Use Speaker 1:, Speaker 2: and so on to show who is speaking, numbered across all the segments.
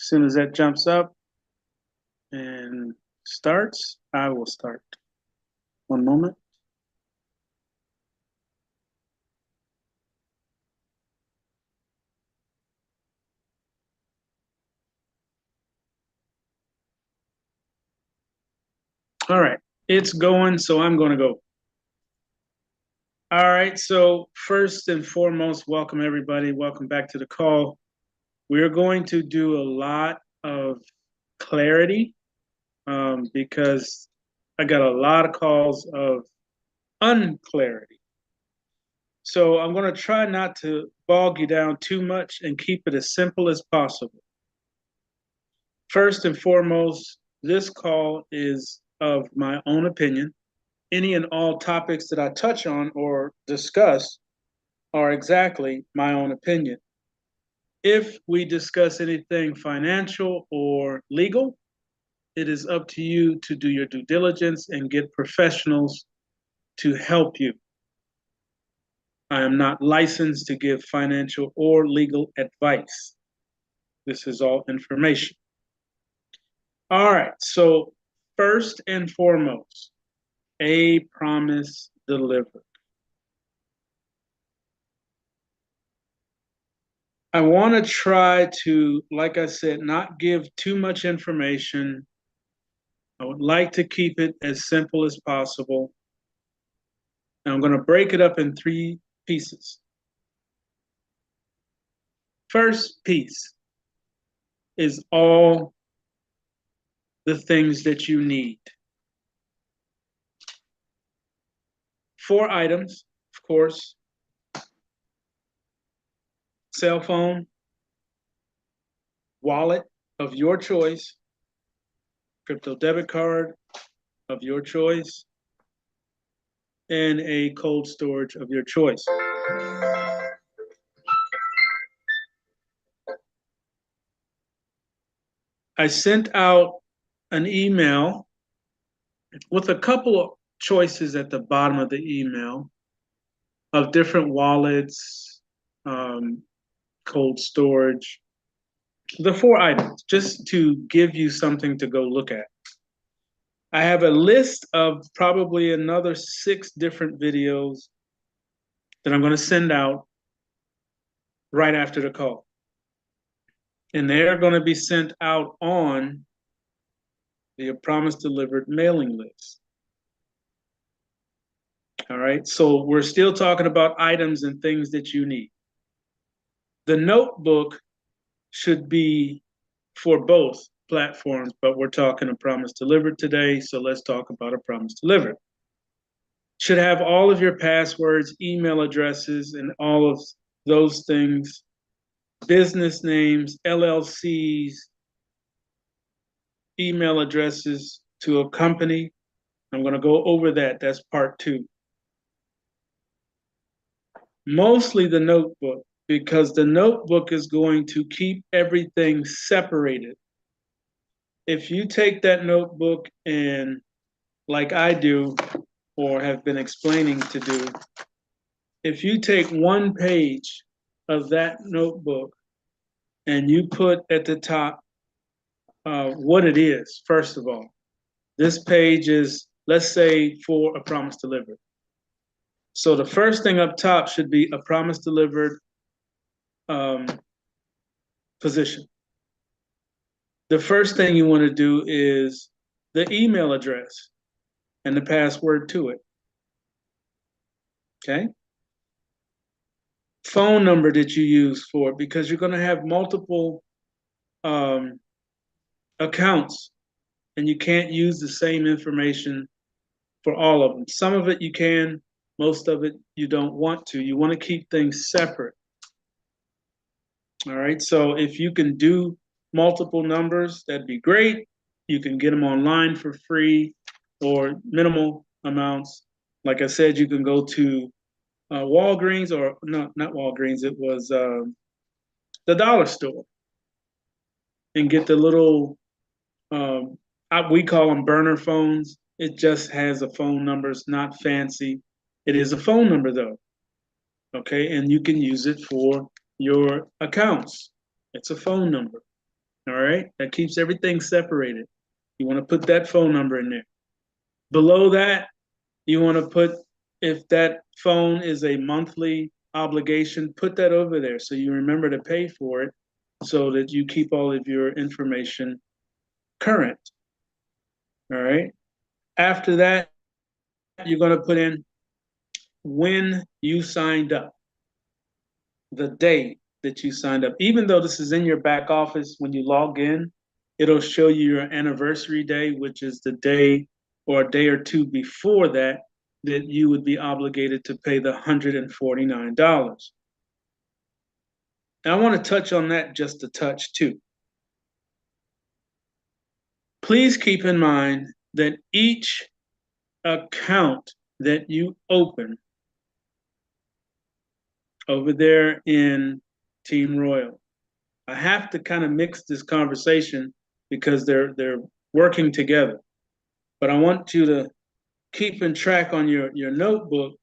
Speaker 1: As soon as that jumps up and starts, I will start. One moment. All right, it's going, so I'm going to go. All right, so first and foremost, welcome everybody. Welcome back to the call. We're going to do a lot of clarity because I got a lot of calls of unclarity. So I'm going to try not to bog you down too much and keep it as simple as possible. First and foremost, this call is of my own opinion. Any and all topics that I touch on or discuss are exactly my own opinion. If we discuss anything financial or legal, it is up to you to do your due diligence and get professionals to help you. I am not licensed to give financial or legal advice. This is all information. All right, so first and foremost, a promise delivered. I want to try to, like I said, not give too much information. I would like to keep it as simple as possible. And I'm going to break it up in 3 pieces. First piece is all the things that you need. 4 items, of course. Cell phone, wallet of your choice, crypto debit card of your choice, and a cold storage of your choice. I sent out an email with a couple of choices at the bottom of the email of different wallets, cold storage, the 4 items, just to give you something to go look at. I have a list of probably another 6 different videos that I'm going to send out right after the call. And they are going to be sent out on the Promise Delivered mailing list. All right, so we're still talking about items and things that you need. The notebook should be for both platforms, but we're talking a Promise Delivered today, so let's talk about a Promise Delivered. Should have all of your passwords, email addresses, and all of those things, business names, LLCs, email addresses to a company. I'm going to go over that. That's part 2. Mostly the notebook, because the notebook is going to keep everything separated. If you take that notebook and, like I do, or have been explaining to do, if you take 1 page of that notebook and you put at the top what it is, first of all, this page is, let's say, for a Promise Delivered. So the first thing up top should be a Promise Delivered position. The first thing you want to do is the email address and the password to it. Okay? Phone number that you use for it, because you're going to have multiple accounts and you can't use the same information for all of them. Some of it you can, most of it you don't want to. You want to keep things separate. All right, so if you can do multiple numbers, that'd be great. You can get them online for free or minimal amounts. Like I said, you can go to Walgreens, or no, not Walgreens, it was the dollar store, and get the little, we call them burner phones. It just has a phone number. It's not fancy. It is a phone number though. Okay, and you can use it for your accounts. It's a phone number. All right, that keeps everything separated. You want to put that phone number in there. Below that, you want to put, if that phone is a monthly obligation, put that over there so you remember to pay for it so that you keep all of your information current. All right. After that, you're going to put in when you signed up, the date that you signed up. Even though this is in your back office, when you log in, it'll show you your anniversary day, which is the day or a day or two before that, that you would be obligated to pay the $149. And I want to touch on that just a touch too. Please keep in mind that each account that you open over there in Team Royal, I have to kind of mix this conversation because they're working together. But I want you to keep in track on your notebook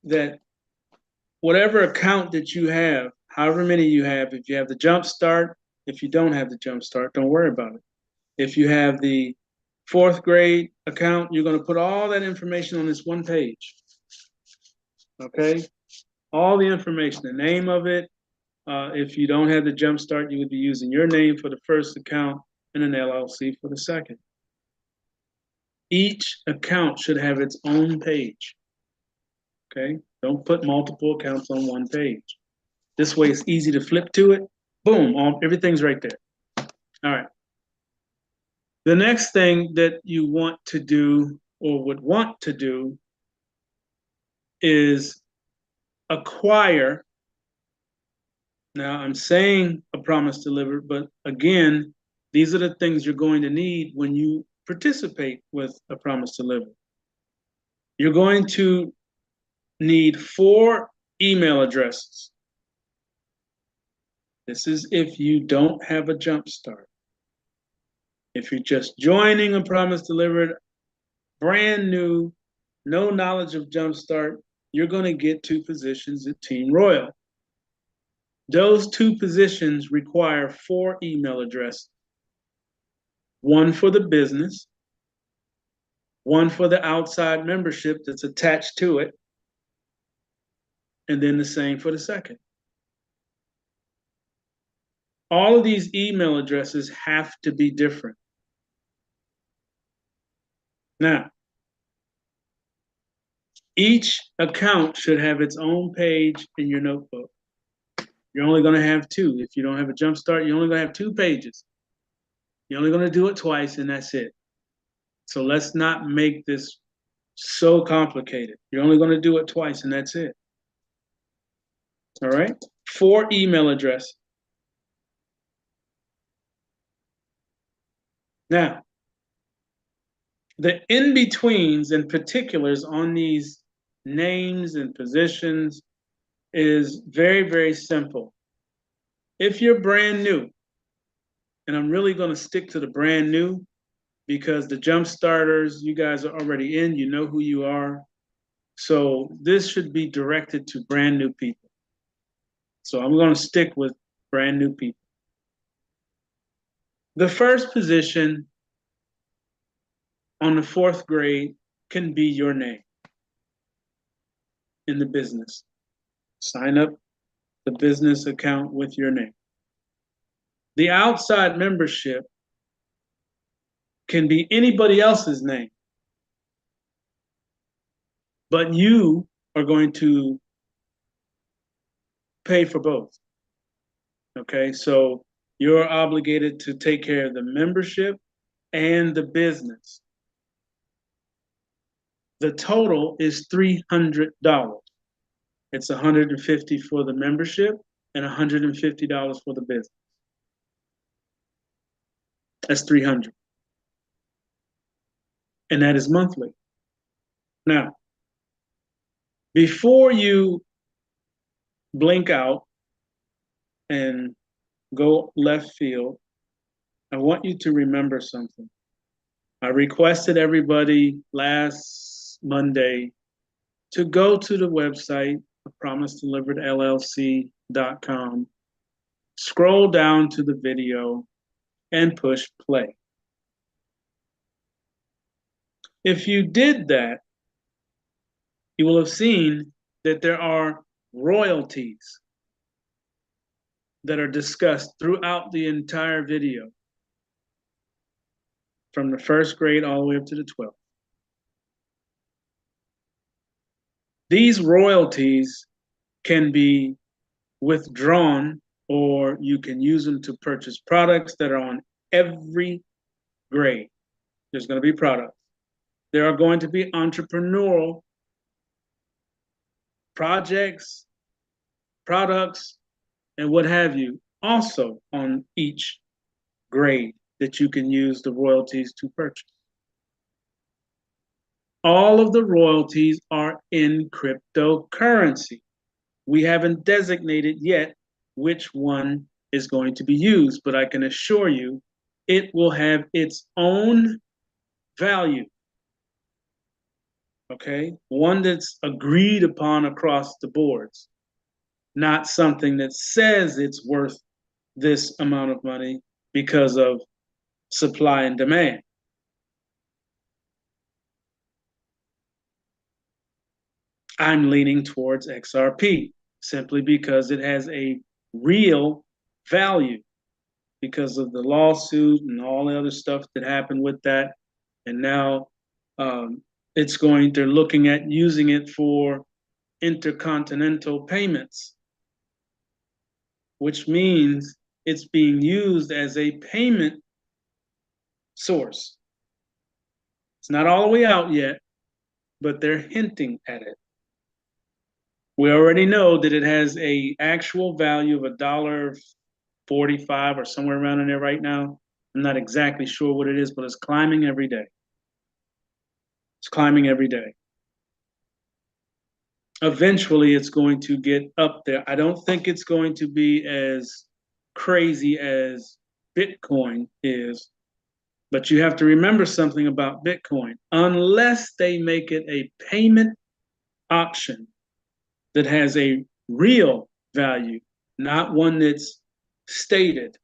Speaker 1: that whatever account that you have, however many you have, if you have the Jump Start, if you don't have the Jump Start, don't worry about it. If you have the 4th grade account, you're going to put all that information on this one page. Okay? All the information, the name of it. If you don't have the Jump Start, you would be using your name for the first account and an LLC for the second. Each account should have its own page. Okay? Don't put multiple accounts on one page. This way it's easy to flip to it. Boom, everything's right there. All right. The next thing that you want to do or would want to do is acquire. Now I'm saying a promise delivered, but again, these are the things you're going to need when you participate with a promise delivered. You're going to need 4 email addresses. This is if you don't have a Jump Start. If you're just joining a promise delivered, brand new, no knowledge of Jump Start, you're going to get 2 positions at Team Royal. Those 2 positions require 4 email addresses. 1 for the business, 1 for the outside membership that's attached to it, and then the same for the second. All of these email addresses have to be different. Now, each account should have its own page in your notebook. You're only going to have 2. If you don't have a Jump Start, you're only going to have 2 pages. You're only going to do it twice, and that's it. So let's not make this so complicated. You're only going to do it twice, and that's it. All right? 4 email addresses. Now, the in-betweens and particulars on these names and positions is very, very simple. If you're brand new, and I'm really going to stick to the brand new because the Jump Starters, you guys are already in, you know who you are. So this should be directed to brand new people. So I'm going to stick with brand new people. The first position on the 4th grade can be your name in the business. Sign up the business account with your name. The outside membership can be anybody else's name, but you are going to pay for both. Okay, so you're obligated to take care of the membership and the business. The total is $300. It's $150 for the membership and $150 for the business. That's $300. And that is monthly. Now, before you blink out and go left field, I want you to remember something. I requested everybody last Monday to go to the website, promisedeliveredllc.com, scroll down to the video, and push play. If you did that, you will have seen that there are royalties that are discussed throughout the entire video, from the first grade all the way up to the 12th. These royalties can be withdrawn, or you can use them to purchase products that are on every grade. There's going to be products. There are going to be entrepreneurial projects, products, and what have you, also on each grade that you can use the royalties to purchase. All of the royalties are in cryptocurrency. We haven't designated yet which one is going to be used, but I can assure you it will have its own value. Okay? One that's agreed upon across the boards, not something that says it's worth this amount of money because of supply and demand. I'm leaning towards XRP simply because it has a real value because of the lawsuit and all the other stuff that happened with that. And now they're looking at using it for intercontinental payments, which means it's being used as a payment source. It's not all the way out yet, but they're hinting at it. We already know that it has a actual value of $1.45 or somewhere around in there right now. I'm not exactly sure what it is, but it's climbing every day. It's climbing every day. Eventually, it's going to get up there. I don't think it's going to be as crazy as Bitcoin is, but you have to remember something about Bitcoin. Unless they make it a payment option that has a real value, not one that's stated.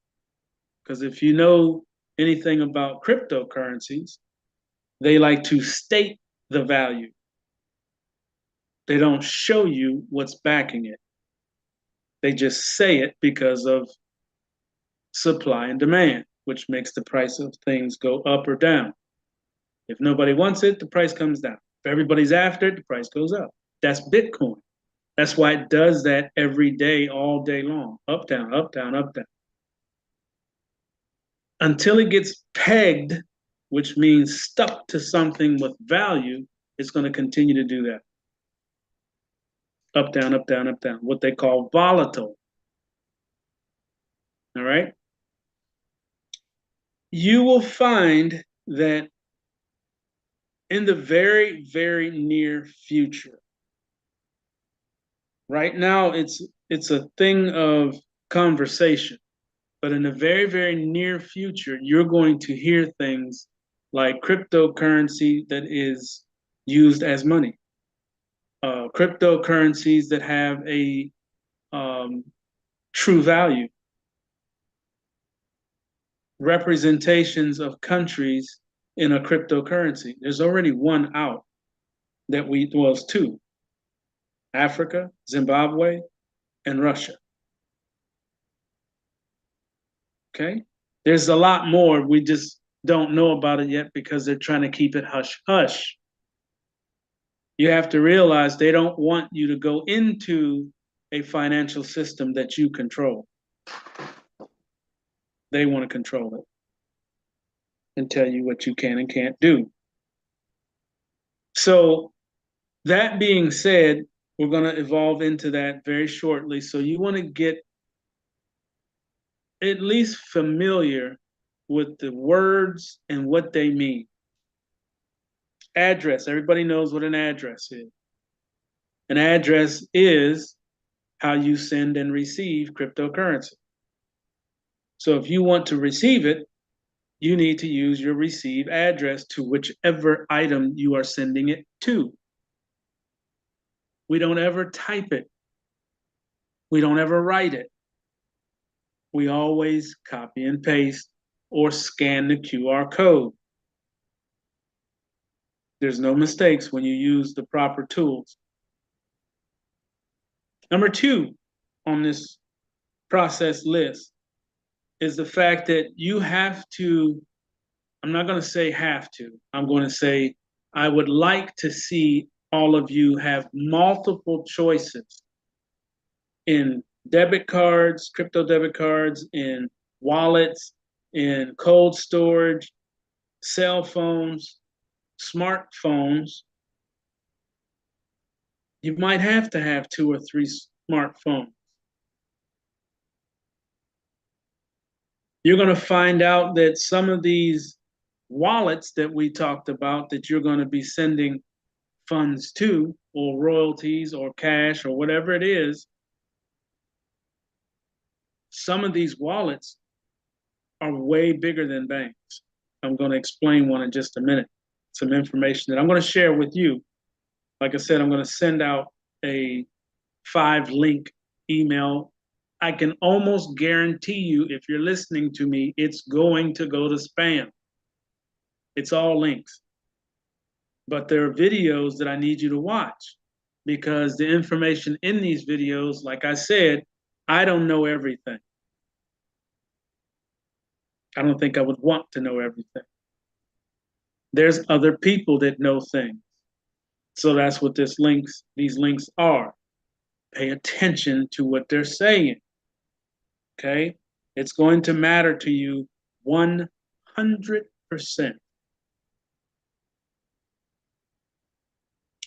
Speaker 1: Because if you know anything about cryptocurrencies, they like to state the value. They don't show you what's backing it. They just say it because of supply and demand, which makes the price of things go up or down. If nobody wants it, the price comes down. If everybody's after it, the price goes up. That's Bitcoin. That's why it does that every day, all day long. Up, down, up, down, up, down. Until it gets pegged, which means stuck to something with value, it's going to continue to do that. Up, down, up, down, up, down. What they call volatile. All right? You will find that in the very, very near future, right now it's a thing of conversation, but in the very, very near future, you're going to hear things like cryptocurrency that is used as money, cryptocurrencies that have a true value, representations of countries in a cryptocurrency. There's already one out that it's two: Africa, Zimbabwe, and Russia. Okay? There's a lot more. We just don't know about it yet because they're trying to keep it hush hush. You have to realize they don't want you to go into a financial system that you control. They want to control it and tell you what you can and can't do. So, that being said, we're going to evolve into that very shortly. So, you want to get at least familiar with the words and what they mean. Address. Everybody knows what an address is. An address is how you send and receive cryptocurrency. So if you want to receive it, you need to use your receive address to whichever item you are sending it to. We don't ever type it. We don't ever write it. We always copy and paste or scan the QR code. There's no mistakes when you use the proper tools. Number 2 on this process list is the fact that you have to, I'm not going to say have to, I'm going to say I would like to see all of you have multiple choices in debit cards, crypto debit cards, in wallets, in cold storage, cell phones, smartphones. You might have to have 2 or 3 smartphones. You're going to find out that some of these wallets that we talked about that you're going to be sending funds to, or royalties or cash or whatever it is, some of these wallets are way bigger than banks. I'm going to explain one in just a minute. Some information that I'm going to share with you. Like I said, I'm going to send out a 5-link email. I can almost guarantee you, if you're listening to me, it's going to go to spam. It's all links. But there are videos that I need you to watch, because the information in these videos, like I said, I don't know everything. I don't think I would want to know everything. There's other people that know things. So that's what these links are. Pay attention to what they're saying. Okay? It's going to matter to you 100%.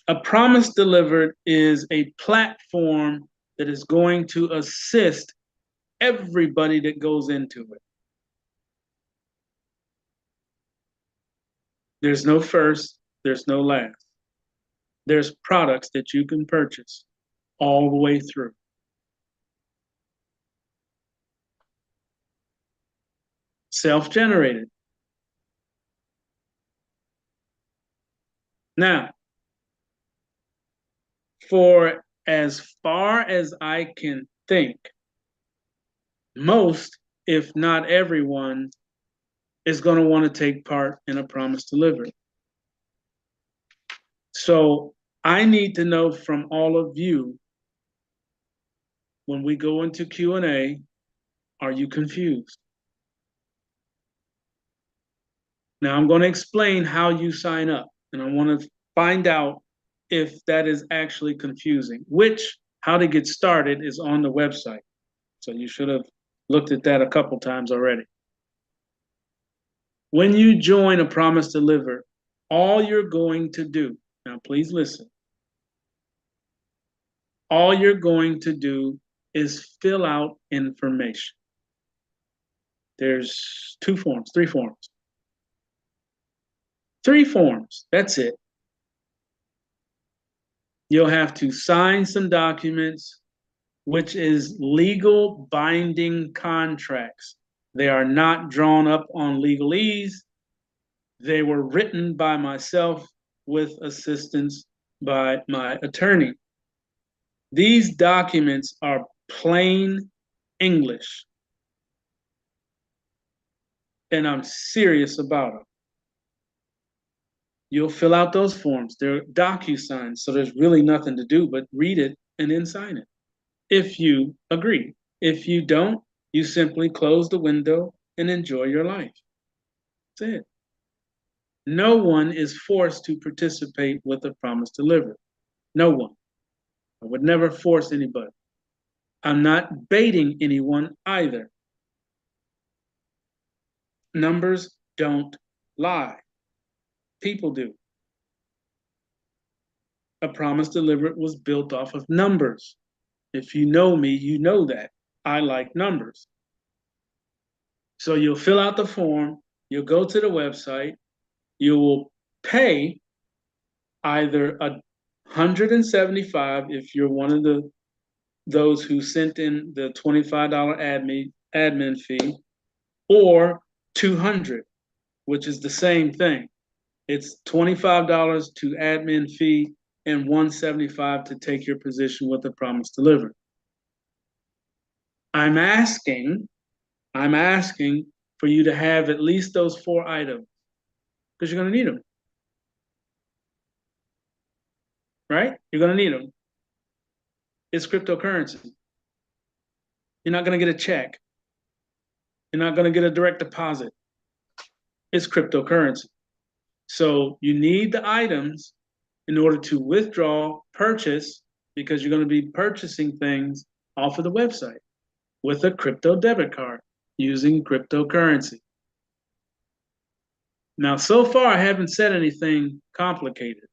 Speaker 1: A Promise Delivered is a platform that is going to assist everybody that goes into it. There's no first, there's no last. There's products that you can purchase all the way through. Self-generated. Now, for as far as I can think, most, if not everyone, is going to want to take part in A Promise Delivered. So I need to know from all of you, when we go into Q&A, are you confused? Now I'm going to explain how you sign up, and I want to find out if that is actually confusing, which how to get started is on the website. So you should have looked at that a couple times already. When you join A Promise Delivered, all you're going to do, now please listen, all you're going to do is fill out information. There's 3 forms. 3 forms, that's it. You'll have to sign some documents, which is legal binding contracts. They are not drawn up on legalese. They were written by myself with assistance by my attorney. These documents are plain English, and I'm serious about them. You'll fill out those forms. They're DocuSigns, so there's really nothing to do but read it and then sign it, if you agree. If you don't, you simply close the window and enjoy your life. That's it. No one is forced to participate with A Promise Delivered. No one. I would never force anybody. I'm not baiting anyone either. Numbers don't lie. People do. A Promise Delivered was built off of numbers. If you know me, you know that. I like numbers. So you'll fill out the form, you'll go to the website, you will pay either $175 if you're one of those who sent in the $25 admin fee, or $200, which is the same thing. It's $25 to admin fee and $175 to take your position with A Promise Delivered. I'm asking for you to have at least those 4 items, because you're going to need them. Right? You're going to need them. It's cryptocurrency. You're not going to get a check. You're not going to get a direct deposit. It's cryptocurrency. So you need the items in order to withdraw, purchase, because you're going to be purchasing things off of the website with a crypto debit card using cryptocurrency. Now, so far, I haven't said anything complicated.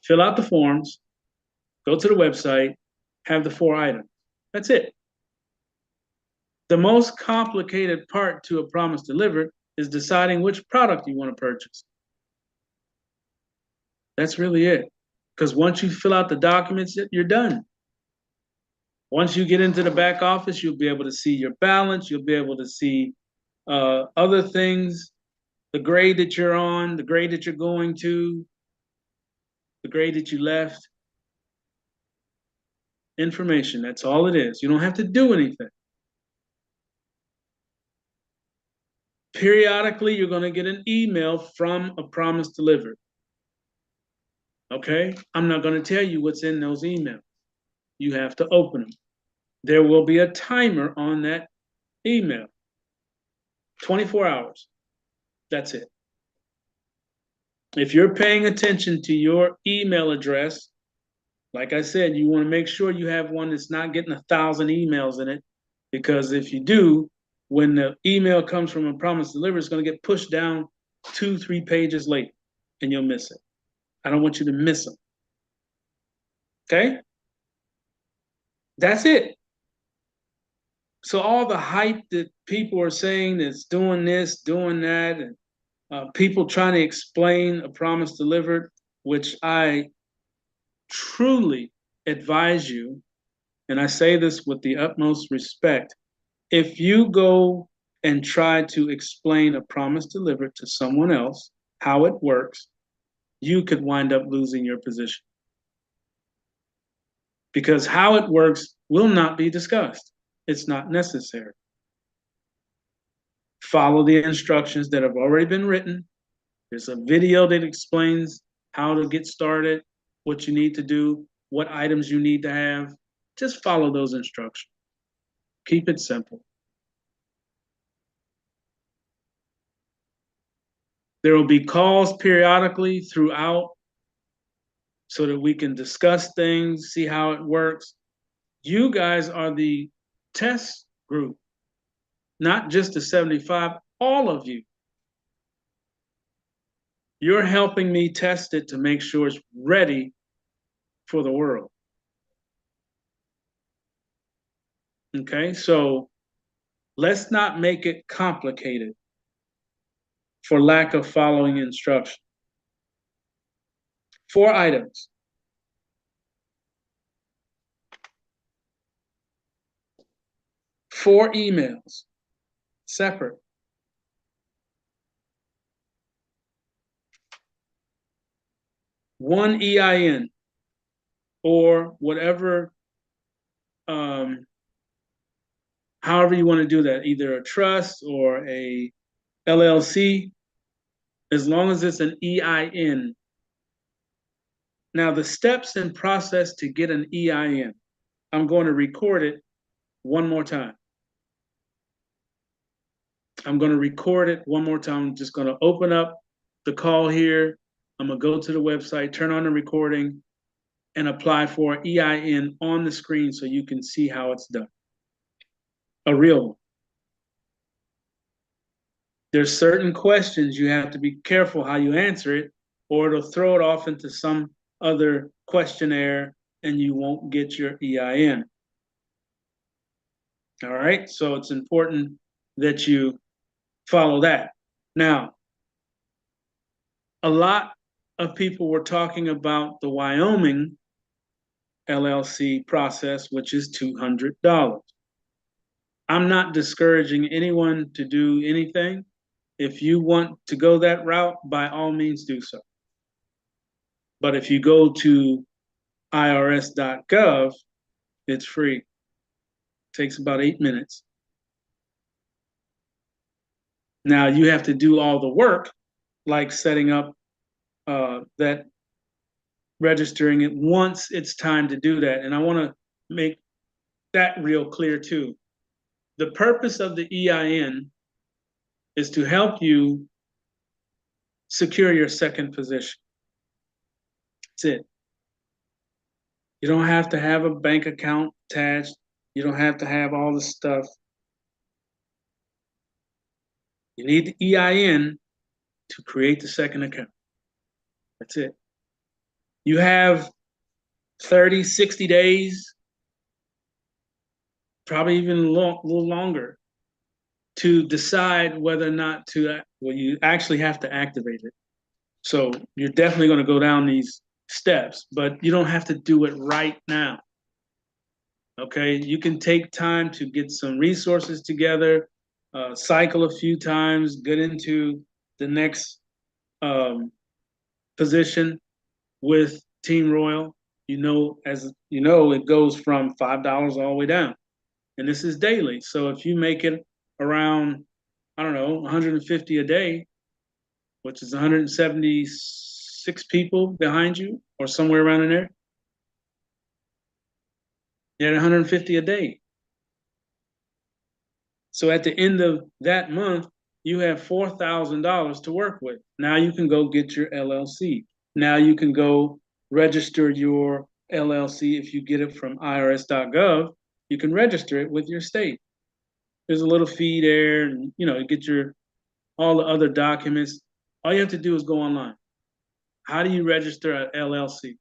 Speaker 1: Fill out the forms, go to the website, have the 4 items. That's it. The most complicated part to a promise delivered is deciding which product you want to purchase. That's really it. Because once you fill out the documents, you're done. Once you get into the back office, you'll be able to see your balance. You'll be able to see other things, the grade that you're on, the grade that you're going to, the grade that you left. Information, that's all it is. You don't have to do anything. Periodically, you're going to get an email from a promise delivered. Okay? I'm not going to tell you what's in those emails. You have to open them. There will be a timer on that email. 24 hours. That's it. If you're paying attention to your email address, like I said, you want to make sure you have one that's not getting 1,000 emails in it, because if you do, when the email comes from a promise delivery, it's going to get pushed down 2-3 pages late, and you'll miss it. I don't want you to miss them. Okay? That's it. So all the hype that people are saying that's doing this, doing that, and people trying to explain a promise delivered, which I truly advise you, and I say this with the utmost respect, if you go and try to explain a promise delivered to someone else, how it works, you could wind up losing your position. Because how it works will not be discussed. It's not necessary. Follow the instructions that have already been written. There's a video that explains how to get started, what you need to do, what items you need to have. Just follow those instructions. Keep it simple. There will be calls periodically throughout so that we can discuss things, see how it works. You guys are the test group, not just the 75, all of you. You're helping me test it to make sure it's ready for the world. Okay, so let's not make it complicated for lack of following instruction. 4 items. 4 emails, separate. 1 EIN or whatever, however you want to do that, either a trust or a LLC, as long as it's an EIN. Now, the steps and process to get an EIN, I'm going to record it one more time. I'm going to record it one more time. I'm just going to open up the call here. I'm going to go to the website, turn on the recording, and apply for EIN on the screen so you can see how it's done. A real one. There's certain questions you have to be careful how you answer it, or it'll throw it off into some other questionnaire and you won't get your EIN. All right, so it's important that you follow that. Now, a lot of people were talking about the Wyoming LLC process, which is $200. I'm not discouraging anyone to do anything. If you want to go that route, by all means do so. But if you go to irs.gov, it's free. It takes about 8 minutes. Now you have to do all the work, like setting up that registering it once it's time to do that. And I want to make that real clear too. The purpose of the EIN is to help you secure your second position. That's it. You don't have to have a bank account attached. You don't have to have all the stuff. You need the EIN to create the second account. That's it. You have 30, 60 days, probably even a little longer, to decide whether or not to, well, you actually have to activate it. So you're definitely going to go down these steps, but you don't have to do it right now. Okay, you can take time to get some resources together, cycle a few times, get into the next position with Team Royal. As you know, it goes from $5 all the way down, and this is daily. So if you make it around, I don't know, 150 a day, which is 176 people behind you, or somewhere around in there, you're at 150 a day. So at the end of that month, you have $4,000 to work with. Now you can go get your LLC. Now you can go register your LLC. If you get it from irs.gov, you can register it with your state. There's a little fee there, and you get all the other documents. All you have to do is go online. How do you register an LLC?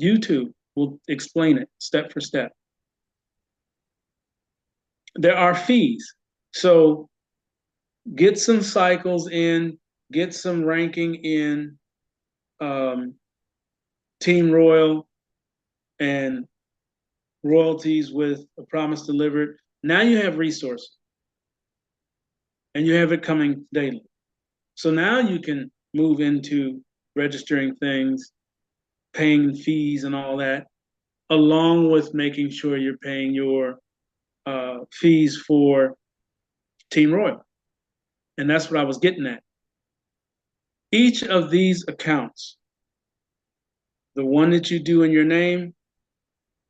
Speaker 1: YouTube will explain it step for step. There are fees. So get some cycles in, get some ranking in Team Royal and royalties with A Promise Delivered. Now you have resources and you have it coming daily. So now you can move into registering things, paying fees and all that, along with making sure you're paying your fees for Team Royal. And that's what I was getting at. Each of these accounts, the one that you do in your name,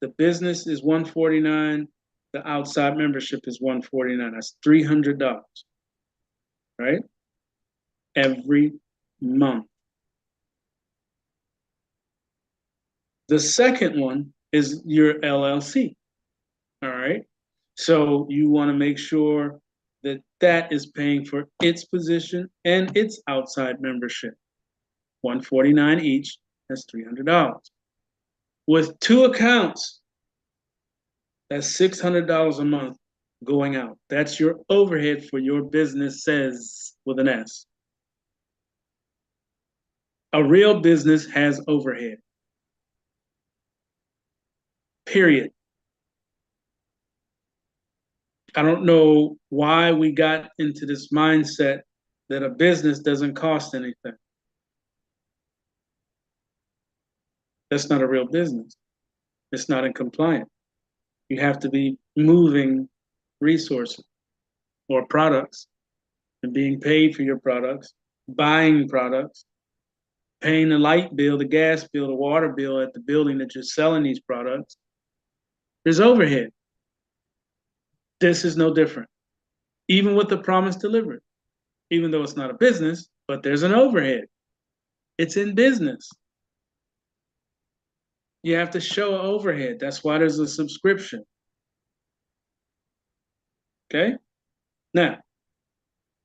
Speaker 1: the business is $149, the outside membership is $149. That's $300, right? Every month. The second one is your LLC, all right? So you want to make sure that that is paying for its position and its outside membership. $149 each, that's $300. With two accounts, that's $600 a month going out. That's your overhead for your businesses with an S. A real business has overhead. Period. I don't know why we got into this mindset that a business doesn't cost anything. That's not a real business. It's not in compliance. You have to be moving resources or products and being paid for your products, buying products, paying the light bill, the gas bill, the water bill at the building that you're selling these products. There's overhead. This is no different. Even with the Promise Delivered, even though it's not a business, but there's an overhead. It's in business. You have to show overhead. That's why there's a subscription. Okay? Now,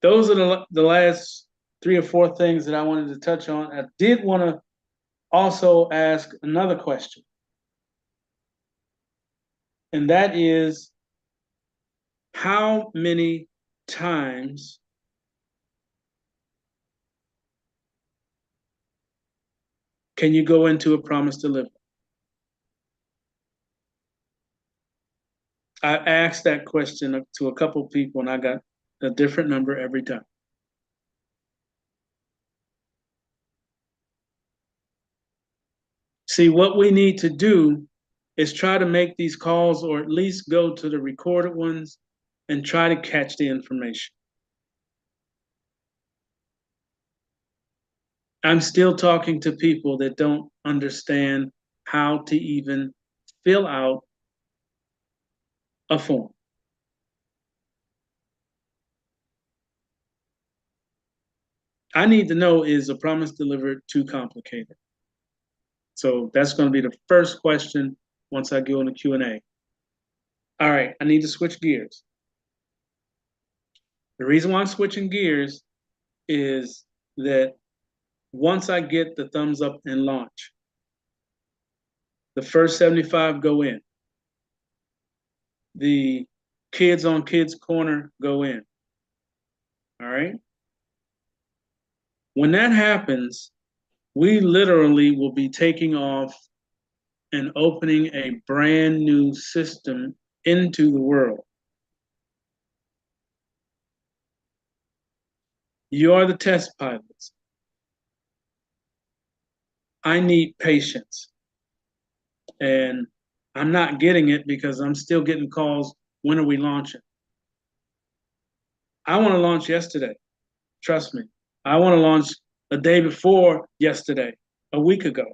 Speaker 1: those are the last 3 or 4 things that I wanted to touch on. I did want to also ask another question. And that is, how many times can you go into A Promise Delivered? I asked that question to a couple of people and I got a different number every time. See, what we need to do is try to make these calls, or at least go to the recorded ones and try to catch the information. I'm still talking to people that don't understand how to even fill out a form. I need to know, is a promise delivered too complicated? So that's going to be the first question once I go into Q&A. All right, I need to switch gears. The reason why I'm switching gears is that once I get the thumbs up and launch, the first 75 go in. The kids on Kids Corner go in. All right. When that happens, we literally will be taking off and opening a brand new system into the world. You are the test pilots. I need patience. And I'm not getting it because I'm still getting calls. When are we launching? I want to launch yesterday. Trust me. I want to launch a day before yesterday, a week ago.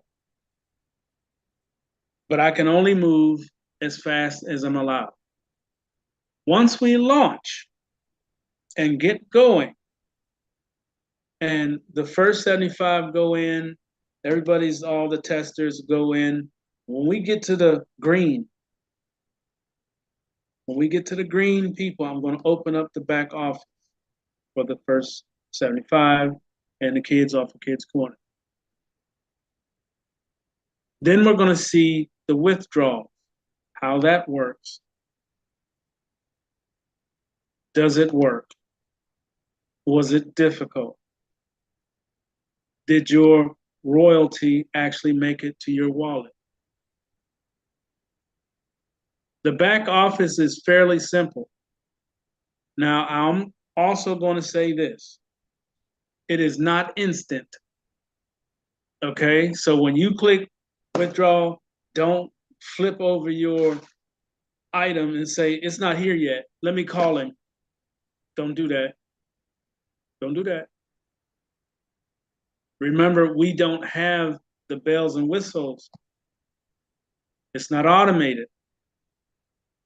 Speaker 1: But I can only move as fast as I'm allowed. Once we launch and get going, and the first 75 go in, all the testers go in. When we get to the green, people, I'm going to open up the back office for the first 75 and the kids off of Kids Corner. Then we're going to see the withdrawal, how that works. Does it work? Was it difficult? Did your royalty actually make it to your wallet? The back office is fairly simple. Now, I'm also going to say this. It is not instant. Okay, so when you click withdraw, don't flip over your item and say, it's not here yet. Let me call him. Don't do that. Don't do that. Remember, we don't have the bells and whistles. It's not automated.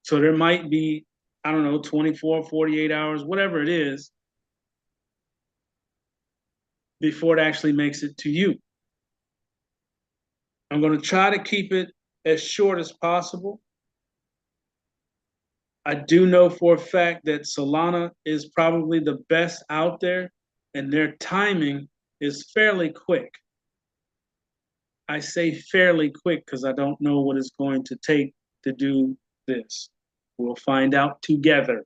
Speaker 1: So there might be, I don't know, 24, 48 hours, whatever it is, before it actually makes it to you. I'm going to try to keep it as short as possible. I do know for a fact that Solana is probably the best out there, and their timing is fairly quick. I say fairly quick because I don't know what it's going to take to do this. We'll find out together.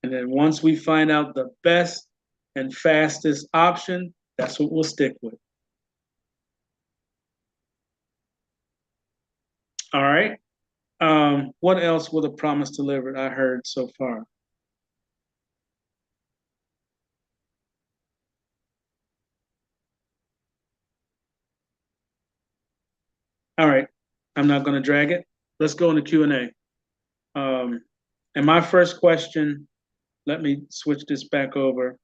Speaker 1: And then once we find out the best and fastest option, that's what we'll stick with. All right. What else will the promise delivered I heard so far? All right. I'm not going to drag it. Let's go into Q&A. And my first question, let me switch this back over.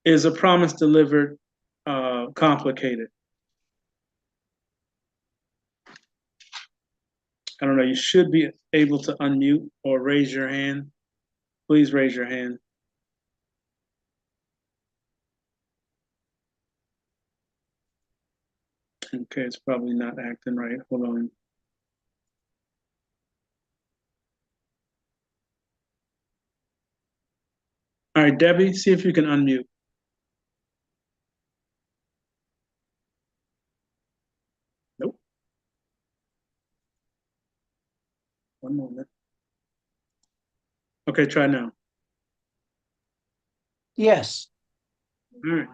Speaker 1: Is a promise delivered complicated? I don't know. You should be able to unmute or raise your hand. Please raise your hand. Okay, it's probably not acting right. Hold on. All right, Debbie, see if you can unmute. Nope. One moment. Okay, try now.
Speaker 2: Yes.
Speaker 1: All right.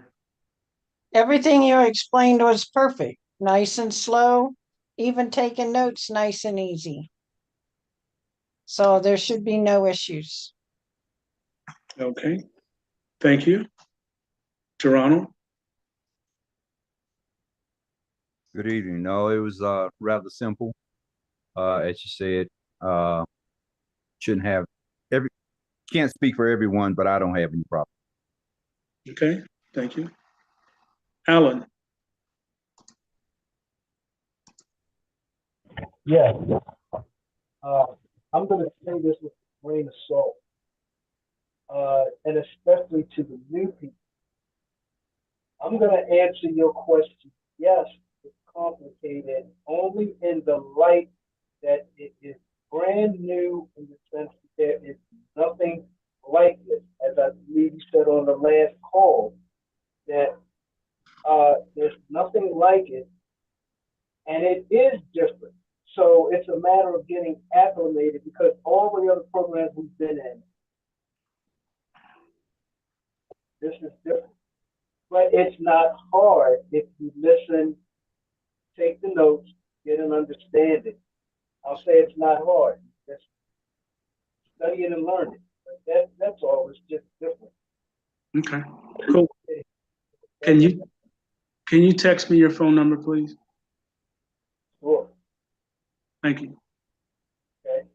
Speaker 2: Everything you explained was perfect. Nice and slow, even taking notes nice and easy. So there should be no issues.
Speaker 1: Okay. Thank you. Toronto.
Speaker 3: Good evening. No, it was rather simple. As you said, shouldn't have every Can't speak for everyone, but I don't have any problem.
Speaker 1: Okay, thank you. Alan,
Speaker 4: Yes. Uh, I'm going to say this with a grain of salt, and especially to the new people. I'm going to answer your question. Yes, it's complicated only in the light that it is brand new in the sense that there is nothing like it. As I believe you said on the last call, that there's nothing like it, and it is different. So it's a matter of getting acclimated because all the other programs we've been in, this is different. But it's not hard if you listen, take the notes, get an understanding. I'll say it's not hard. Just study it and learn it. But that's all. It's just different.
Speaker 1: okay, cool. Can you text me your phone number, please?
Speaker 4: Sure.
Speaker 1: Thank you.
Speaker 4: Okay.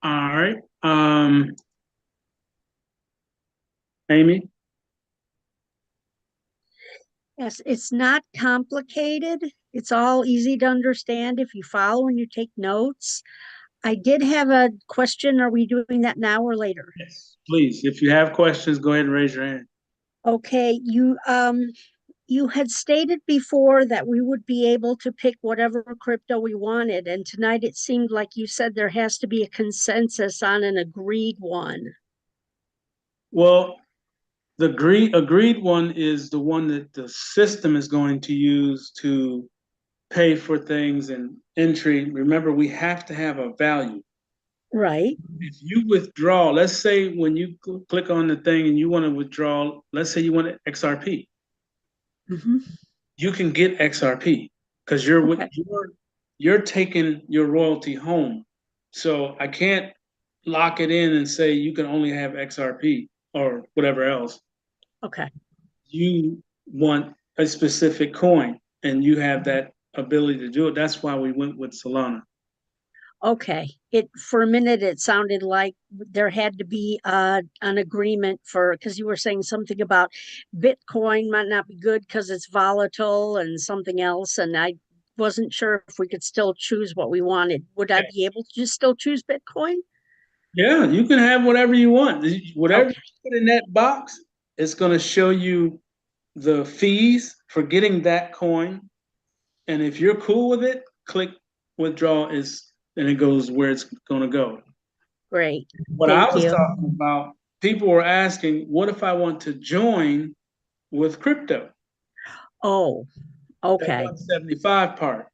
Speaker 1: All right. Amy?
Speaker 5: Yes, it's not complicated. It's all easy to understand if you follow and you take notes. I did have a question. Are we doing that now or later?
Speaker 1: Yes. Please, if you have questions, go ahead and raise your hand.
Speaker 5: Okay, you had stated before that we would be able to pick whatever crypto we wanted, and tonight it seemed like you said there has to be a consensus on an agreed one.
Speaker 1: Well, the agreed one is the one that the system is going to use to pay for things and entry. Remember, we have to have a value.
Speaker 5: Right.
Speaker 1: If you withdraw, let's say when you click on the thing and you want to withdraw, let's say you want XRP,
Speaker 5: Mm-hmm.
Speaker 1: you can get XRP because
Speaker 5: Okay.
Speaker 1: you're taking your royalty home. So I can't lock it in and say you can only have XRP or whatever else.
Speaker 5: Okay.
Speaker 1: You want a specific coin and you have that ability to do it. That's why we went with Solana.
Speaker 5: Okay. For a minute it sounded like there had to be an agreement because you were saying something about Bitcoin might not be good because it's volatile and something else, and I wasn't sure if we could still choose what we wanted. Would I be able to just still choose Bitcoin?
Speaker 1: Yeah, you can have whatever you want. Whatever
Speaker 5: Okay.
Speaker 1: you put in that box, it's going to show you the fees for getting that coin. And if you're cool with it, click withdraw and it goes where it's going to go.
Speaker 5: Great.
Speaker 1: What I
Speaker 5: Thank
Speaker 1: was
Speaker 5: you.
Speaker 1: talking about, people were asking, what if I want to join with crypto?
Speaker 5: Oh,
Speaker 1: That
Speaker 5: okay.
Speaker 1: 175 part.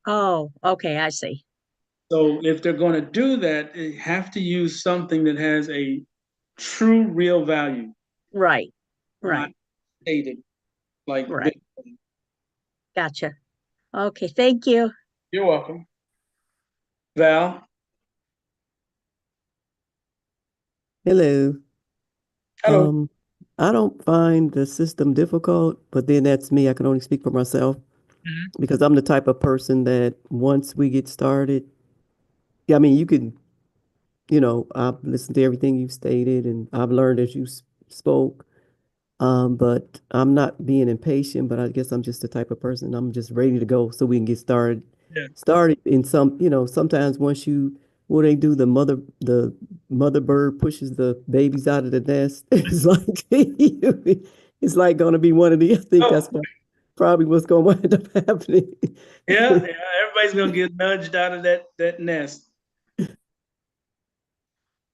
Speaker 5: Oh, okay. I see.
Speaker 1: So if they're going to do that, they have to use something that has a true real value,
Speaker 5: Right.
Speaker 1: not
Speaker 5: Right.
Speaker 1: stated like
Speaker 5: Right.
Speaker 1: Bitcoin.
Speaker 5: Gotcha. Okay. Thank you.
Speaker 1: You're welcome. Val?
Speaker 6: Hello.
Speaker 1: Hello.
Speaker 6: Um, I don't find the system difficult, but then that's me. I can only speak for myself because I'm the type of person that once we get started, yeah, I mean, you can, I've listened to everything you've stated and I've learned as you spoke. But I'm not being impatient, but I guess I'm just the type of person. I'm just ready to go so we can get started.
Speaker 1: Yeah.
Speaker 6: Started in sometimes once what they do, the mother bird pushes the babies out of the nest. It's like it's like gonna be one of the, I think that's probably what's gonna wind up happening.
Speaker 1: Yeah, everybody's gonna get nudged out of that nest.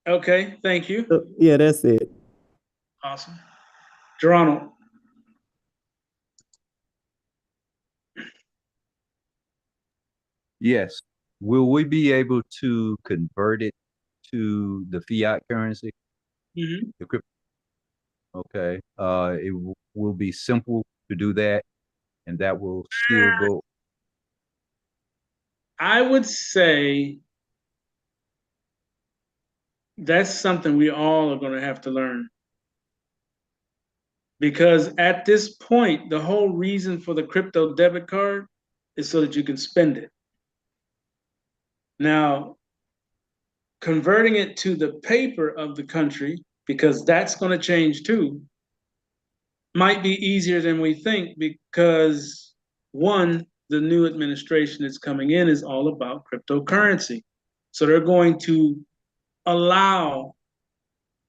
Speaker 1: Okay, thank you.
Speaker 6: So, yeah, that's it.
Speaker 1: Awesome. Geronimo.
Speaker 3: Yes. Will we be able to convert it to the fiat currency?
Speaker 1: Mm-hmm.
Speaker 3: The crypto? Okay. Will be simple to do that, and that will still go.
Speaker 1: I would say that's something we all are going to have to learn. Because at this point, the whole reason for the crypto debit card is so that you can spend it. Now, converting it to the paper of the country, because that's going to change too, might be easier than we think, because one, the new administration that's coming in is all about cryptocurrency. So they're going to allow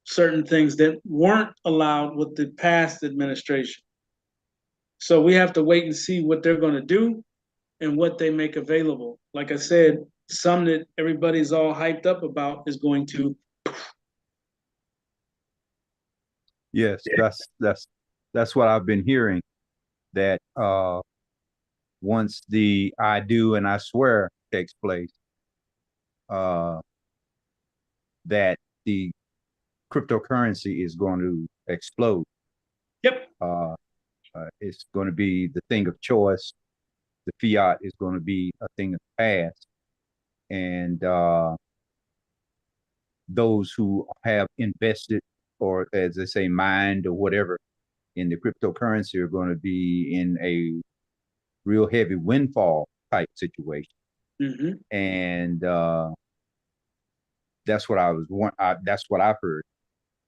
Speaker 1: certain things that weren't allowed with the past administration. So we have to wait and see what they're going to do and what they make available. Like I said, some that everybody's all hyped up about is going to.
Speaker 3: Yes, that's what I've been hearing, that once the I do and I swear takes place, that the cryptocurrency is going to explode.
Speaker 1: Yep.
Speaker 3: It's going to be the thing of choice. The fiat is going to be a thing of the past, and those who have invested, or as they say, mined or whatever, in the cryptocurrency are going to be in a real heavy windfall type situation.
Speaker 1: Mm-hmm.
Speaker 3: And that's what that's what I've heard.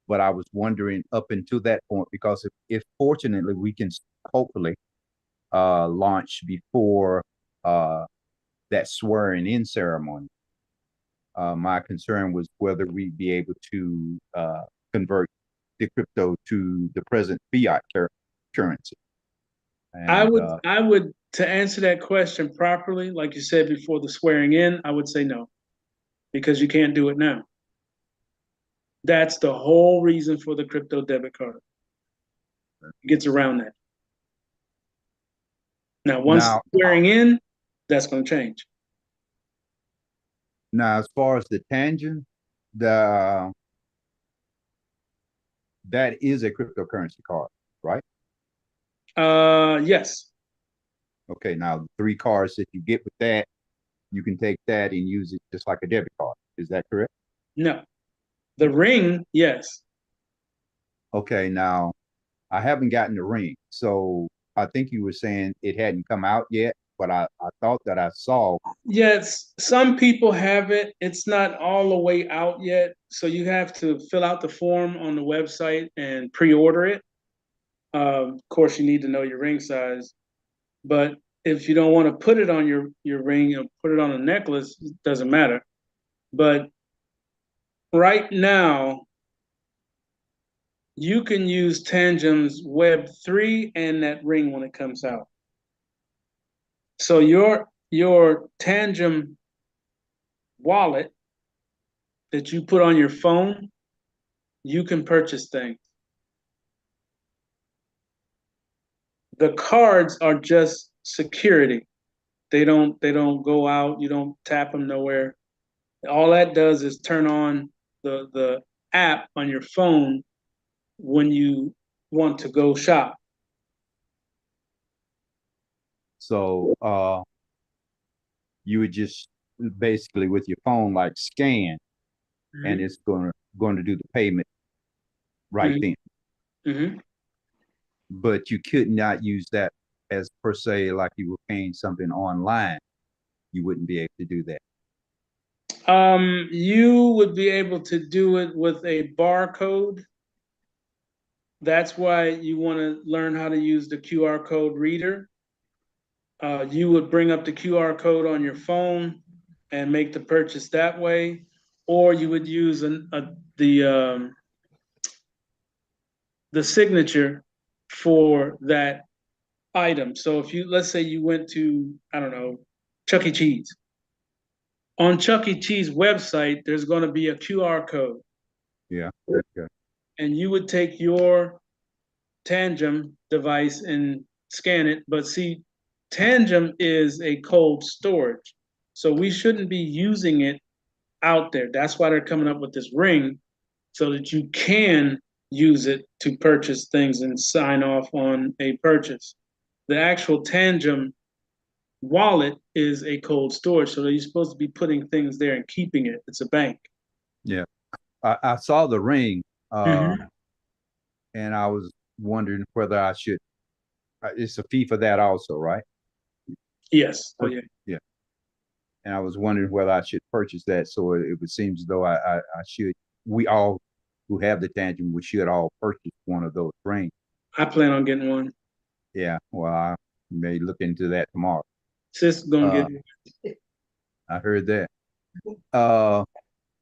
Speaker 3: But I was wondering up until that point, because if fortunately we can hopefully launch before that swearing in ceremony, my concern was whether we'd be able to convert the crypto to the present fiat currency. And,
Speaker 1: I would, to answer that question properly, like you said before the swearing in, I would say no, because you can't do it now. That's the whole reason for the crypto debit card. It gets around that. Now, once swearing in, that's going to change.
Speaker 3: Now, as far as the tangent, that is a cryptocurrency card, right?
Speaker 1: Yes.
Speaker 3: Okay, now the 3 cards that you get with that, you can take that and use it just like a debit card. Is that correct?
Speaker 1: No. The ring, yes.
Speaker 3: Okay, now I haven't gotten the ring, so I think you were saying it hadn't come out yet, but I thought that I saw.
Speaker 1: Yes, some people have it. It's not all the way out yet. So you have to fill out the form on the website and pre-order it. Of course, you need to know your ring size. But if you don't want to put it on your ring or put it on a necklace, it doesn't matter. But right now, you can use Tangent's Web3 and that ring when it comes out. So your Tangent wallet that you put on your phone, you can purchase things. The cards are just security. They don't go out, you don't tap them nowhere. All that does is turn on the app on your phone when you want to go shop.
Speaker 3: So you would just basically with your phone like scan, and it's going to do the payment right then.
Speaker 1: Mm-hmm.
Speaker 3: But you could not use that as per se like you were paying something online. You wouldn't be able to do that.
Speaker 1: You would be able to do it with a barcode. That's why you want to learn how to use the QR code reader. You would bring up the QR code on your phone and make the purchase that way, or you would use the signature for that item. So if let's say you went to, I don't know, Chuck E. Cheese. On Chuck E. Cheese website, there's going to be a QR code.
Speaker 3: Yeah. Okay.
Speaker 1: And you would take your Tangent device and scan it. But see, Tangent is a cold storage. So we shouldn't be using it out there. That's why they're coming up with this ring, so that you can use it to purchase things and sign off on a purchase. The actual Tangent wallet is a cold storage, so you're supposed to be putting things there and keeping it. It's a bank.
Speaker 3: Yeah, I saw the ring,
Speaker 1: Mm-hmm.
Speaker 3: and I was wondering whether I should. It's a fee for that also, right?
Speaker 1: Yes. Oh, yeah.
Speaker 3: Yeah. and I was wondering whether I should purchase that. So it would seem as though I should. We all who have the Tangent, we should all purchase one of those rings.
Speaker 1: I plan on getting one.
Speaker 3: Yeah, well, I may look into that tomorrow.
Speaker 1: Sis gonna
Speaker 3: Uh,
Speaker 1: get one.
Speaker 3: I heard that.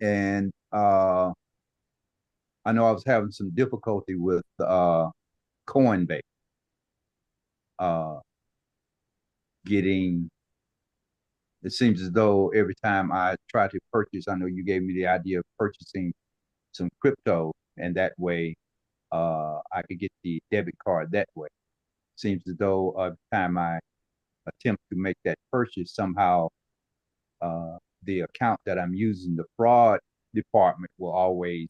Speaker 3: And I know I was having some difficulty with Coinbase. Getting, it seems as though every time I try to purchase, I know you gave me the idea of purchasing some crypto, and that way I could get the debit card that way. Seems as though every time I attempt to make that purchase, somehow the account that I'm using, the fraud department will always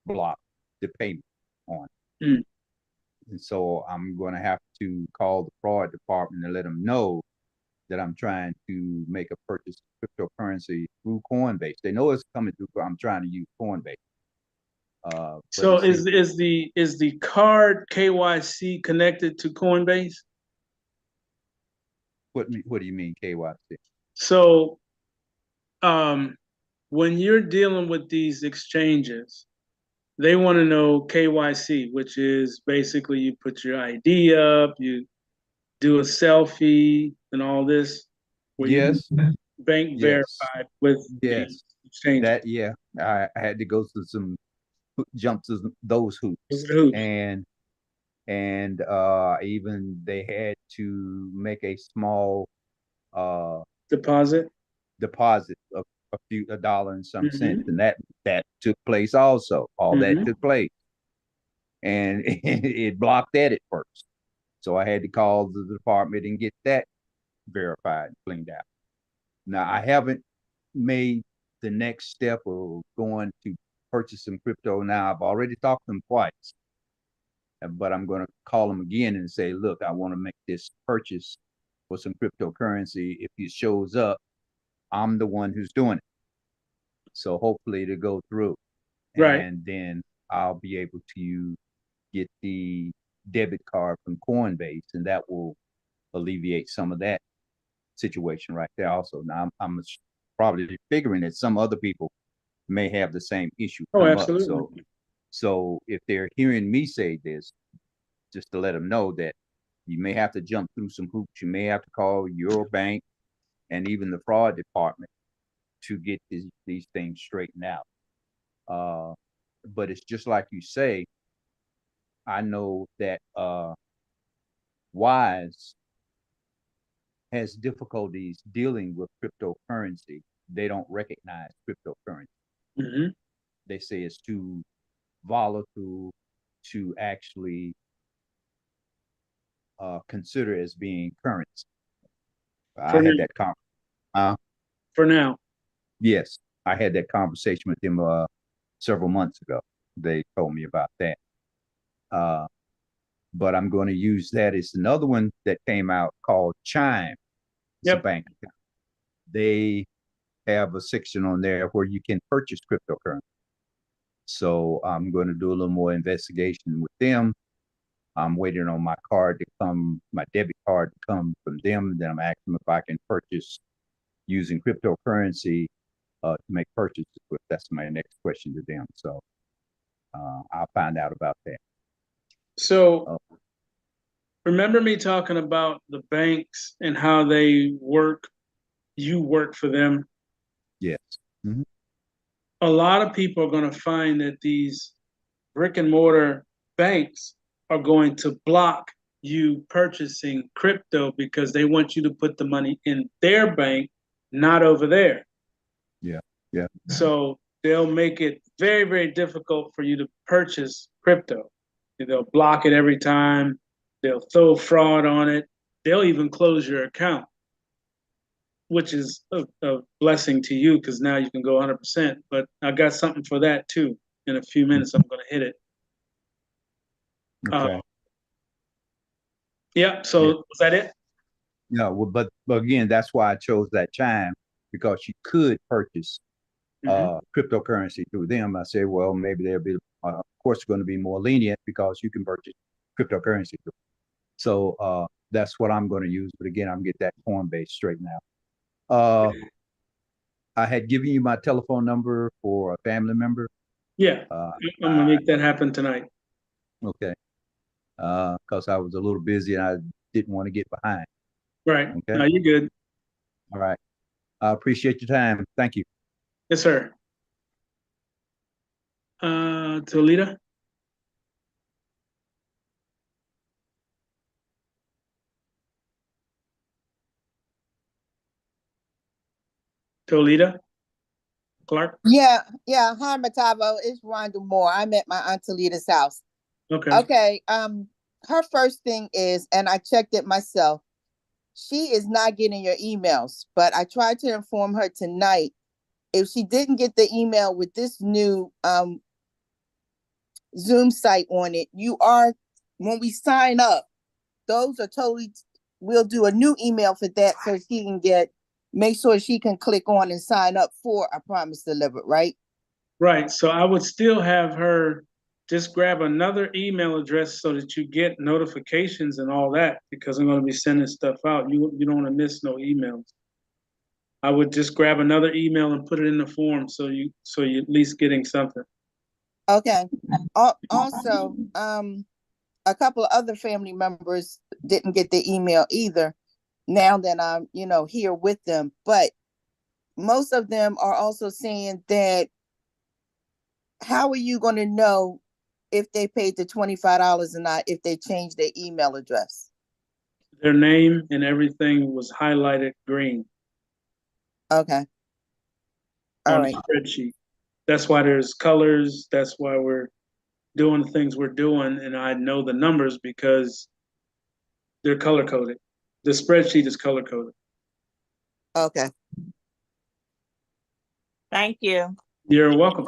Speaker 3: block the payment on.
Speaker 1: Mm.
Speaker 3: And so I'm going to have to call the fraud department and let them know that I'm trying to make a purchase of cryptocurrency through Coinbase. They know it's coming through, but I'm trying to use Coinbase.
Speaker 1: So is the card KYC connected to Coinbase?
Speaker 3: What do you mean KYC?
Speaker 1: So when you're dealing with these exchanges, they want to know KYC, which is basically you put your ID up, you do a selfie and all this. Where
Speaker 3: Yes.
Speaker 1: you bank verified with
Speaker 3: Yes.
Speaker 1: the exchange.
Speaker 3: That, yeah, I had to go through some jump to those hoops.
Speaker 1: Hoops.
Speaker 3: And even they had to make a small
Speaker 1: Deposit.
Speaker 3: of a dollar and some
Speaker 1: Mhm.
Speaker 3: cents, and that took place also. All that
Speaker 1: Mhm.
Speaker 3: took place, and it blocked that at first. So I had to call the department and get that verified and cleaned out. Now I haven't made the next step of going to purchase some crypto. Now I've already talked to them twice, but I'm going to call them again and say, look, I want to make this purchase for some cryptocurrency. If it shows up, I'm the one who's doing it. So hopefully to go through.
Speaker 1: Right.
Speaker 3: And then I'll be able to get the debit card from Coinbase, and that will alleviate some of that situation right there also. Now I'm probably figuring that some other people may have the same issue
Speaker 1: Oh,
Speaker 3: come up.
Speaker 1: absolutely.
Speaker 3: So if they're hearing me say this, just to let them know that you may have to jump through some hoops. You may have to call your bank and even the fraud department to get these things straightened out. But it's just like you say, I know that Wise has difficulties dealing with cryptocurrency. They don't recognize cryptocurrency.
Speaker 1: Mm-hmm.
Speaker 3: They say it's too volatile to actually consider as being currency. I had that
Speaker 1: for now.
Speaker 3: Yes, I had that conversation with them several months ago. They told me about that. But I'm going to use that. It's another one that came out called Chime. It's a bank account. They have a section on there where you can purchase cryptocurrency. So I'm going to do a little more investigation with them. I'm waiting on my card to come, my debit card to come from them. Then I'm asking them if I can purchase using cryptocurrency to make purchases with. That's my next question to them. So I'll find out about that.
Speaker 1: So remember me talking about the banks and how they work, you work for them?
Speaker 3: Yes. Mm-hmm.
Speaker 1: A lot of people are going to find that these brick and mortar banks are going to block you purchasing crypto because they want you to put the money in their bank, not over there.
Speaker 3: Yeah. Yeah.
Speaker 1: So they'll make it very, very difficult for you to purchase crypto. They'll block it every time. They'll throw fraud on it. They'll even close your account, which is a blessing to you because now you can go 100%. But I got something for that too. In a few minutes, I'm going to hit it.
Speaker 3: Okay.
Speaker 1: Yeah. So was that it?
Speaker 3: No, well, but again, that's why I chose that Chime, because you could purchase cryptocurrency through them. I said, well, maybe they'll be, of course, going to be more lenient because you can purchase cryptocurrency through. So that's what I'm going to use. But again, I'm get that Coinbase straightened out. I had given you my telephone number for a family member.
Speaker 1: Yeah,
Speaker 3: Uh,
Speaker 1: I'm gonna make that happen tonight.
Speaker 3: okay. Because I was a little busy and I didn't want to get behind.
Speaker 1: Right,
Speaker 3: Okay.
Speaker 1: now you're good.
Speaker 3: All right. I appreciate your time. Thank you.
Speaker 1: Yes, sir. Tolita? Tolita? Clark?
Speaker 7: Yeah, yeah. Hi, Matavo. It's Rhonda Moore. I'm at my Aunt Talita's house.
Speaker 1: Okay,
Speaker 7: Okay. Her first thing is, and I checked it myself, she is not getting your emails, but I tried to inform her tonight. If she didn't get the email with this new Zoom site on it, when we sign up, those are totally, we'll do a new email for that so she can make sure she can click on and sign up for a Promise Delivered, right?
Speaker 1: right, so I would still have her just grab another email address so that you get notifications and all that, because I'm gonna be sending stuff out. You don't wanna miss no emails. I would just grab another email and put it in the form so you at least getting something.
Speaker 7: Okay. Also, a couple of other family members didn't get the email either. Now that I'm, here with them, but most of them are also saying that, how are you going to know if they paid the $25 or not if they changed their email address?
Speaker 1: Their name and everything was highlighted green
Speaker 7: Okay. All
Speaker 1: on
Speaker 7: right.
Speaker 1: the spreadsheet. That's why there's colors. That's why we're doing the things we're doing. And I know the numbers because they're color coded. The spreadsheet is color coded.
Speaker 7: Okay.
Speaker 8: Thank you.
Speaker 1: You're welcome.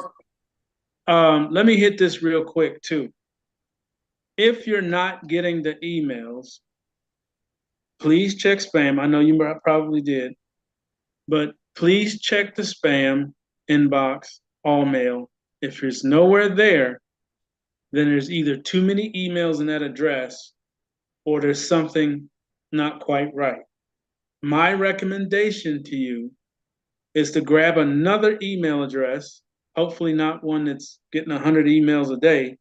Speaker 1: Let me hit this real quick too. If you're not getting the emails, please check spam. I know you probably did, but please check the spam inbox, all mail. If there's nowhere there, then there's either too many emails in that address or there's something not quite right. My recommendation to you is to grab another email address, hopefully not one that's getting 100 emails a day.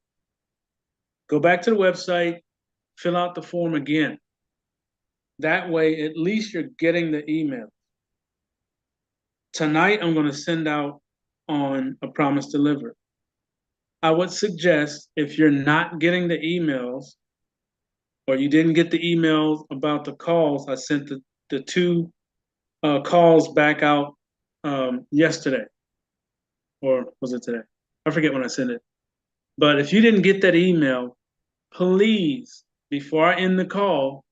Speaker 1: Go back to the website, fill out the form again. That way, at least you're getting the email. Tonight, I'm going to send out on a Promise Delivered. I would suggest if you're not getting the emails or you didn't get the emails about the calls, I sent the two calls back out yesterday, or was it today? I forget when I sent it. But if you didn't get that email, please, before I end the call,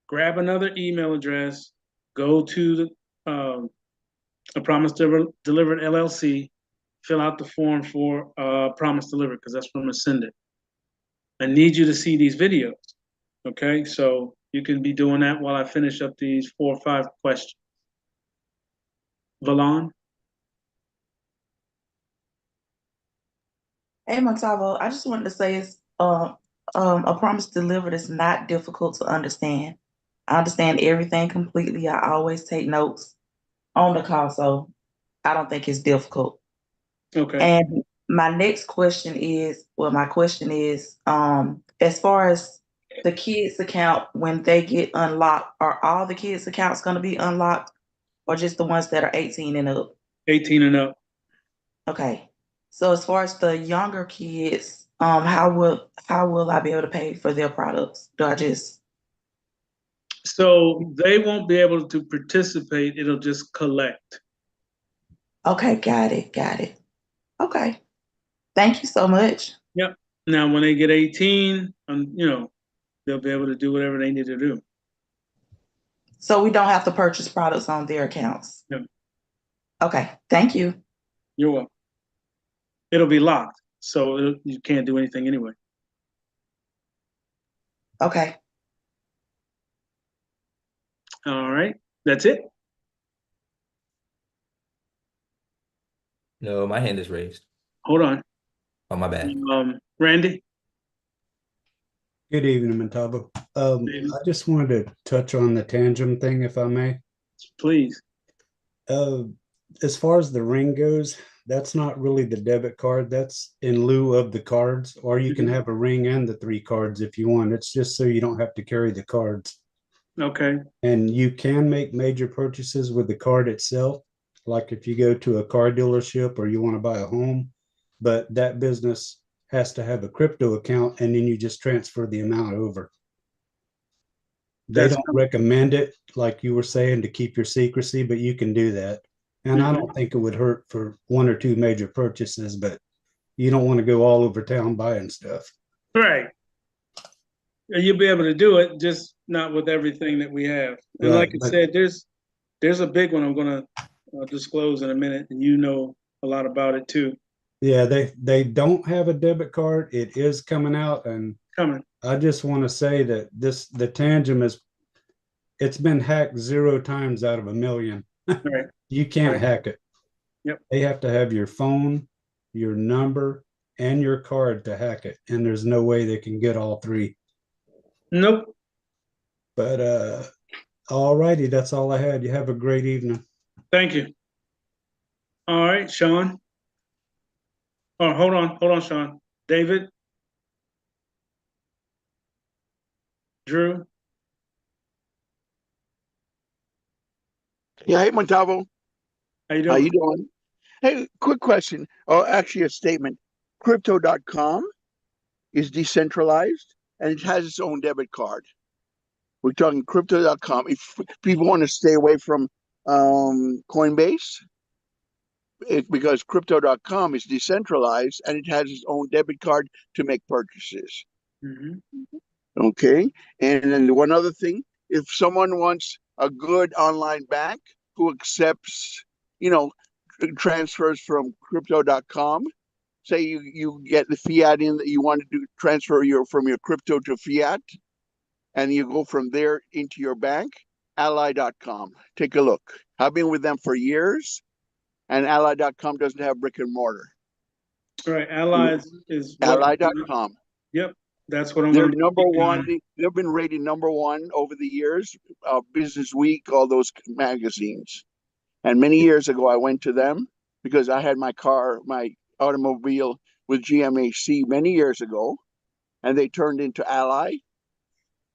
Speaker 1: grab another email address, go to a Promise Delivered LLC, fill out the form for Promise Delivered, because that's where I'm gonna send it. I need you to see these videos, okay? So you can be doing that while I finish up these 4 or 5 questions. Valon?
Speaker 9: Hey, Montavo, I just wanted to say a Promise Delivered is not difficult to understand. I understand everything completely. I always take notes on the call, so I don't think it's difficult.
Speaker 1: Okay.
Speaker 9: And my question is, as far as the kids' account, when they get unlocked, are all the kids' accounts going to be unlocked, or just the ones that are 18 and up?
Speaker 1: 18 and up.
Speaker 9: Okay. So as far as the younger kids, how will I be able to pay for their products? Do I just
Speaker 1: So they won't be able to participate, it'll just collect.
Speaker 9: Okay, got it. Okay. Thank you so much.
Speaker 1: Yep. Now, when they get 18, they'll be able to do whatever they need to do.
Speaker 9: So we don't have to purchase products on their accounts.
Speaker 1: Yep.
Speaker 9: Okay, thank you.
Speaker 1: You're welcome. It'll be locked, so you can't do anything anyway.
Speaker 9: Okay.
Speaker 1: All right, that's it.
Speaker 10: No, my hand is raised.
Speaker 1: Hold on.
Speaker 10: Oh, my bad.
Speaker 1: Randy?
Speaker 11: Good evening, Matavo. I just wanted to touch on the Tangem thing, if I may.
Speaker 1: Please.
Speaker 11: As far as the ring goes, that's not really the debit card. That's in lieu of the cards, or you can
Speaker 1: Mhm.
Speaker 11: have a ring and the 3 cards if you want. It's just so you don't have to carry the cards.
Speaker 1: Okay,
Speaker 11: And you can make major purchases with the card itself, like if you go to a car dealership or you want to buy a home, but that business has to have a crypto account and then you just transfer the amount over. They
Speaker 1: that's
Speaker 11: don't recommend it, like you were saying, to keep your secrecy, but you can do that. And I
Speaker 1: Mhm.
Speaker 11: don't think it would hurt for 1 or 2 major purchases, but you don't want to go all over town buying stuff.
Speaker 1: Right. And you'll be able to do it, just not with everything that we have. And like
Speaker 11: Right.
Speaker 1: I
Speaker 11: But
Speaker 1: said, there's a big one I'm gonna disclose in a minute, and you know a lot about it too.
Speaker 11: yeah, they don't have a debit card. It is coming out, and
Speaker 1: Coming.
Speaker 11: I just want to say that the Tangem it's been hacked 0 times out of a million.
Speaker 1: Right.
Speaker 11: You can't
Speaker 1: Right.
Speaker 11: hack it.
Speaker 1: Yep.
Speaker 11: They have to have your phone, your number, and your card to hack it, and there's no way they can get all 3.
Speaker 1: Nope.
Speaker 11: But all righty, that's all I had. You have a great evening.
Speaker 1: Thank you. All right, Sean. Oh, hold on, Sean. David. Drew.
Speaker 8: Yeah, hey Montavo,
Speaker 1: How you
Speaker 8: how
Speaker 1: doing?
Speaker 8: you doing? Hey, quick question, or actually a statement. Crypto.com is decentralized and it has its own debit card. We're talking Crypto.com. If people want to stay away from Coinbase, because Crypto.com is decentralized and it has its own debit card to make purchases.
Speaker 1: Mhm.
Speaker 8: Okay. And then one other thing, if someone wants a good online bank who accepts, you know, transfers from crypto.com, say you get the fiat in that you want to do transfer from your crypto to fiat, and you go from there into your bank, ally.com. Take a look. I've been with them for years, and ally.com doesn't have brick and mortar.
Speaker 1: All right, Allies is what?
Speaker 8: Ally.com.
Speaker 1: Yep, that's what I'm
Speaker 8: They're
Speaker 1: gonna be
Speaker 8: number
Speaker 1: keeping
Speaker 8: one.
Speaker 1: on.
Speaker 8: They've been rated number one over the years. Business Week, all those magazines. And many years ago, I went to them because I had my automobile with GMAC many years ago, and they turned into Ally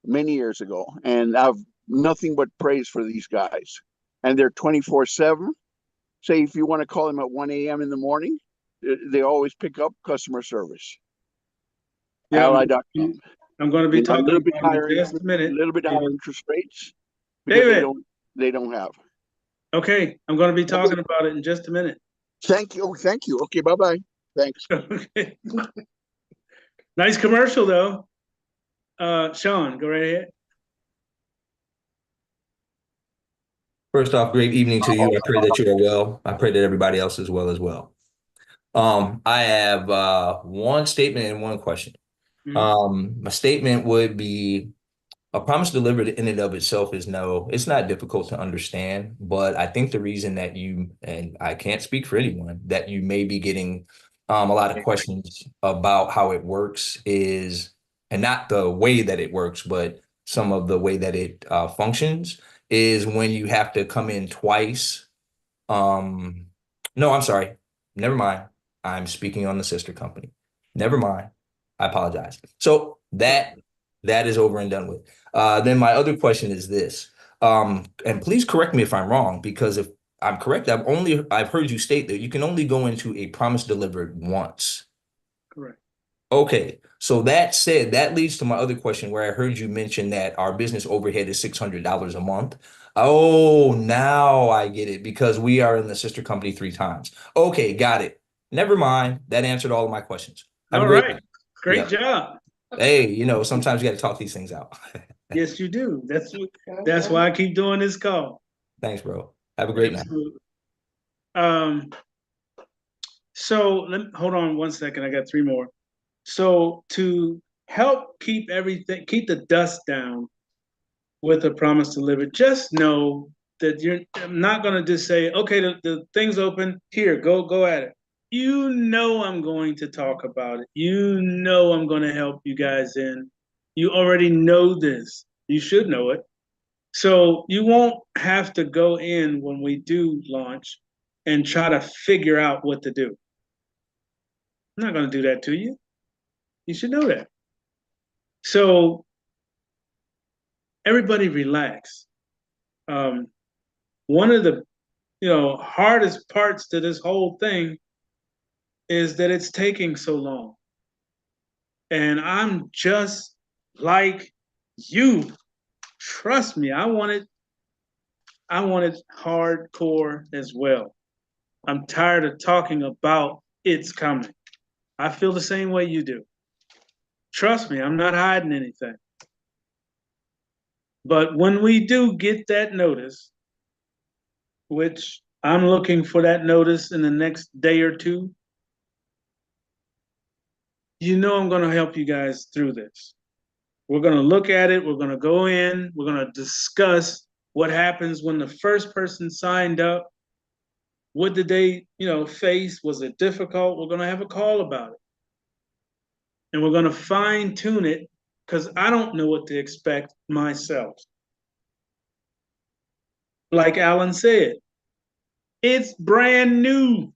Speaker 8: many years ago. And I've nothing but praise for these guys. And they're 24/7. Say if you want to call them at 1 a.m. in the morning, they always pick up customer service.
Speaker 1: Yeah,
Speaker 8: Ally.com.
Speaker 1: I'm gonna be
Speaker 8: You know, a
Speaker 1: talking
Speaker 8: little bit
Speaker 1: about it
Speaker 8: higher
Speaker 1: in just a
Speaker 8: interest, a
Speaker 1: minute.
Speaker 8: little bit higher interest rates because
Speaker 1: David,
Speaker 8: they don't have.
Speaker 1: okay, I'm gonna be talking about it in just a minute.
Speaker 8: Thank you. Thank you. Okay, bye-bye. Thanks.
Speaker 1: Okay. Nice commercial though. Sean, go right ahead.
Speaker 10: First off, great evening to you. I pray that you are well. I pray that everybody else is well as well. I have one statement and one question. My statement would be a promise delivered in and of itself is no, it's not difficult to understand, but I think the reason that you, and I can't speak for anyone, that you may be getting a lot of questions about how it works is, and not the way that it works, but some of the way that it functions is when you have to come in twice. No, I'm sorry. Never mind. I'm speaking on the sister company. Never mind. I apologize. So that is over and done with. Then my other question is this, and please correct me if I'm wrong, because if I'm correct, I've heard you state that you can only go into a promise delivered once.
Speaker 1: Correct.
Speaker 10: Okay, so that said, that leads to my other question where I heard you mention that our business overhead is $600 a month. Oh, now I get it because we are in the sister company 3 times. Okay, got it. Never mind. That answered all of my questions. Have a
Speaker 1: All
Speaker 10: great
Speaker 1: right,
Speaker 10: night.
Speaker 1: great
Speaker 10: Yeah.
Speaker 1: job.
Speaker 10: Hey, sometimes you got to talk these things out.
Speaker 1: Yes, you do. That's why I keep doing this call.
Speaker 10: Thanks, bro. Have a great night.
Speaker 1: Absolutely. So hold on one second. I got 3 more. So to help keep keep the dust down with a promise delivered, just know that I'm not going to just say, okay, the thing's open here, go at it. I'm going to talk about it. I'm going to help you guys in. You already know this. You should know it. So you won't have to go in when we do launch and try to figure out what to do. I'm not going to do that to you. You should know that. So everybody relax. One of the hardest parts to this whole thing is that it's taking so long. And I'm just like you. Trust me, I want it hardcore as well. I'm tired of talking about it's coming. I feel the same way you do. Trust me, I'm not hiding anything. But when we do get that notice, which I'm looking for that notice in the next day or two, I'm going to help you guys through this. We're going to look at it. We're going to go in. We're going to discuss what happens when the first person signed up. What did they, face? Was it difficult? We're going to have a call about it. And we're going to fine tune it because I don't know what to expect myself. Like Alan said, it's brand new.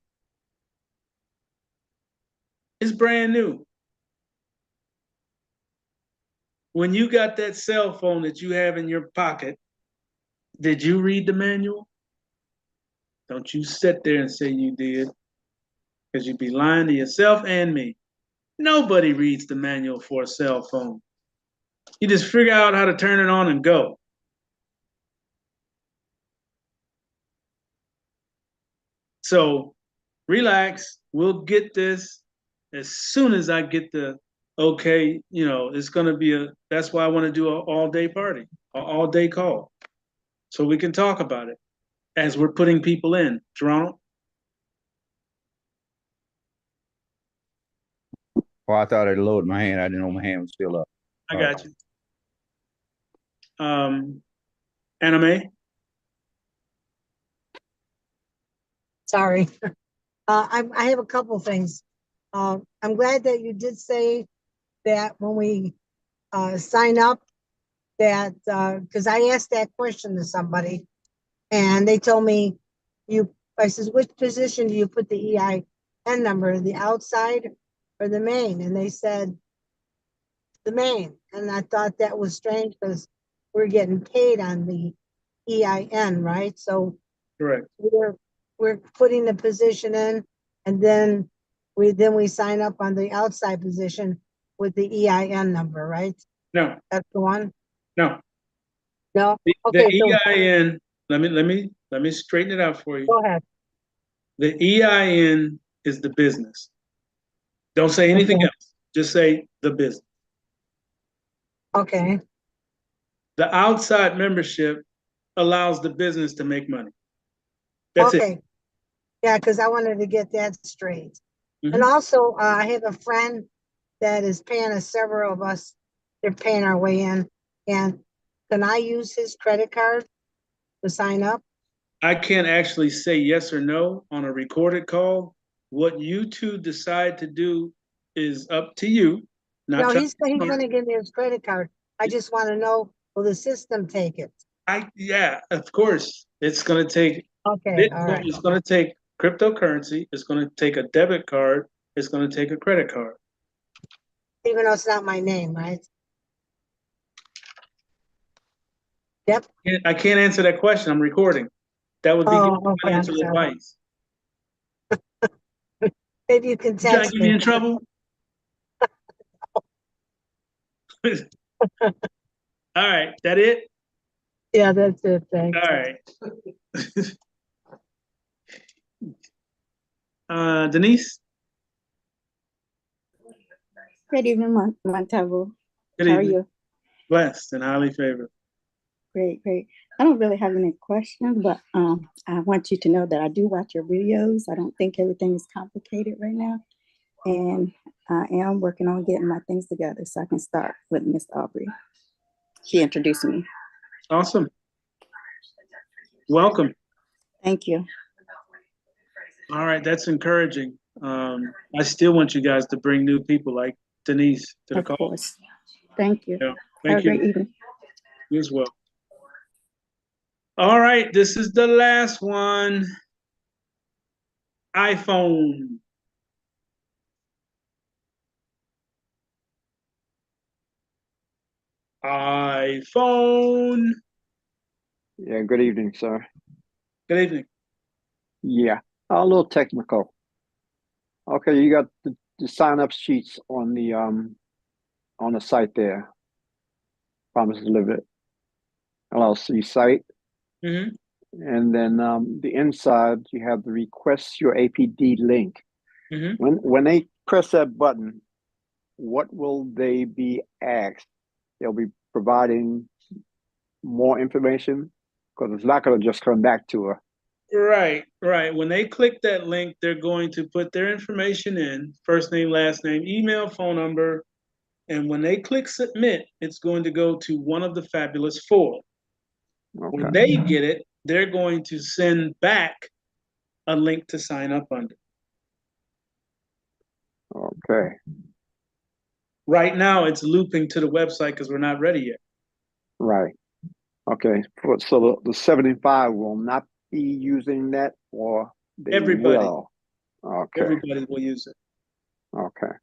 Speaker 1: It's brand new. When you got that cell phone that you have in your pocket, did you read the manual? Don't you sit there and say you did, because you'd be lying to yourself and me. Nobody reads the manual for a cell phone. You just figure out how to turn it on and go. So relax. We'll get this as soon as I get the okay. It's going to be that's why I want to do an all-day party, an all-day call, so we can talk about it as we're putting people in. Toronto?
Speaker 3: Well, I thought I'd lowered my hand. I didn't know my hand was still up.
Speaker 1: I got you. Anime?
Speaker 12: Sorry. I have a couple things. I'm glad that you did say that when we sign up, that because I asked that question to somebody and they told me I says, which position do you put the EIN number, the outside or the main? And they said the main. And I thought that was strange because we're getting paid on the EIN, right? So
Speaker 1: Correct.
Speaker 12: We're putting the position in, and then we sign up on the outside position with the EIN number, right?
Speaker 1: No.
Speaker 12: That's the one?
Speaker 1: No.
Speaker 12: No?
Speaker 1: The
Speaker 12: Okay, so
Speaker 1: EIN, let me straighten it out for you.
Speaker 12: go ahead.
Speaker 1: The EIN is the business. Don't say anything
Speaker 12: Okay.
Speaker 1: else. Just say the business.
Speaker 12: Okay,
Speaker 1: The outside membership allows the business to make money. That's it.
Speaker 12: okay. Yeah, because I wanted to get that straight.
Speaker 1: Mhm.
Speaker 12: And also, I have a friend that is paying us, several of us, they're paying our way in. And can I use his credit card to sign up?
Speaker 1: I can't actually say yes or no on a recorded call. What you two decide to do is up to you. Not
Speaker 12: No,
Speaker 1: trying
Speaker 12: he's
Speaker 1: to-
Speaker 12: gonna give me his credit card. I just want to know, will the system take it?
Speaker 1: Yeah, of course. It's going to take
Speaker 12: Okay, all
Speaker 1: Bitcoin.
Speaker 12: right.
Speaker 1: It's going to take cryptocurrency. It's going to take a debit card. It's going to take a credit card.
Speaker 12: Even though it's not my name, right? Yep.
Speaker 1: I can't answer that question. I'm recording. That would be
Speaker 12: Oh,
Speaker 1: giving
Speaker 12: okay, I'm
Speaker 1: financial
Speaker 12: sorry.
Speaker 1: advice.
Speaker 12: Maybe you can
Speaker 1: You trying to
Speaker 12: text
Speaker 1: get me
Speaker 12: me.
Speaker 1: in trouble? All right, that it?
Speaker 12: Yeah, that's it, thanks.
Speaker 1: All right. Denise?
Speaker 13: Good evening, Montalvo.
Speaker 1: Good
Speaker 13: How are
Speaker 1: evening.
Speaker 13: you?
Speaker 1: Blessed and highly favored.
Speaker 13: Great, great. I don't really have any questions, but I want you to know that I do watch your videos. I don't think everything is complicated right now. And I am working on getting my things together so I can start with Miss Aubrey. She introduced me.
Speaker 1: Awesome. Welcome.
Speaker 13: Thank you.
Speaker 1: All right, that's encouraging. I still want you guys to bring new people like Denise to the
Speaker 13: Of
Speaker 1: call.
Speaker 13: course. Thank you.
Speaker 1: Yeah,
Speaker 13: Have
Speaker 1: thank
Speaker 13: a great
Speaker 1: you.
Speaker 13: evening.
Speaker 1: You as well. All right, this is the last one. iPhone. iPhone.
Speaker 14: Yeah, good evening, sir.
Speaker 1: Good evening.
Speaker 14: Yeah, a little technical. Okay, you got the sign-up sheets on the site there. Promise Delivered LLC site.
Speaker 1: Mm-hmm.
Speaker 14: And then the inside you have the request your APD link.
Speaker 1: Mm-hmm.
Speaker 14: When they press that button, what will they be asked? They'll be providing more information because it's not going to just come back to her.
Speaker 1: Right, right. When they click that link, they're going to put their information in, first name, last name, email, phone number. And when they click submit, it's going to go to one of the fabulous four. When
Speaker 14: Okay.
Speaker 1: they get it, they're going to send back a link to sign up under.
Speaker 14: Okay.
Speaker 1: Right now, it's looping to the website because we're not ready yet.
Speaker 14: Right. Okay. So the 75 will not be using that, or they
Speaker 1: Everybody.
Speaker 14: will. Okay.
Speaker 1: Everybody will use it.
Speaker 14: Okay.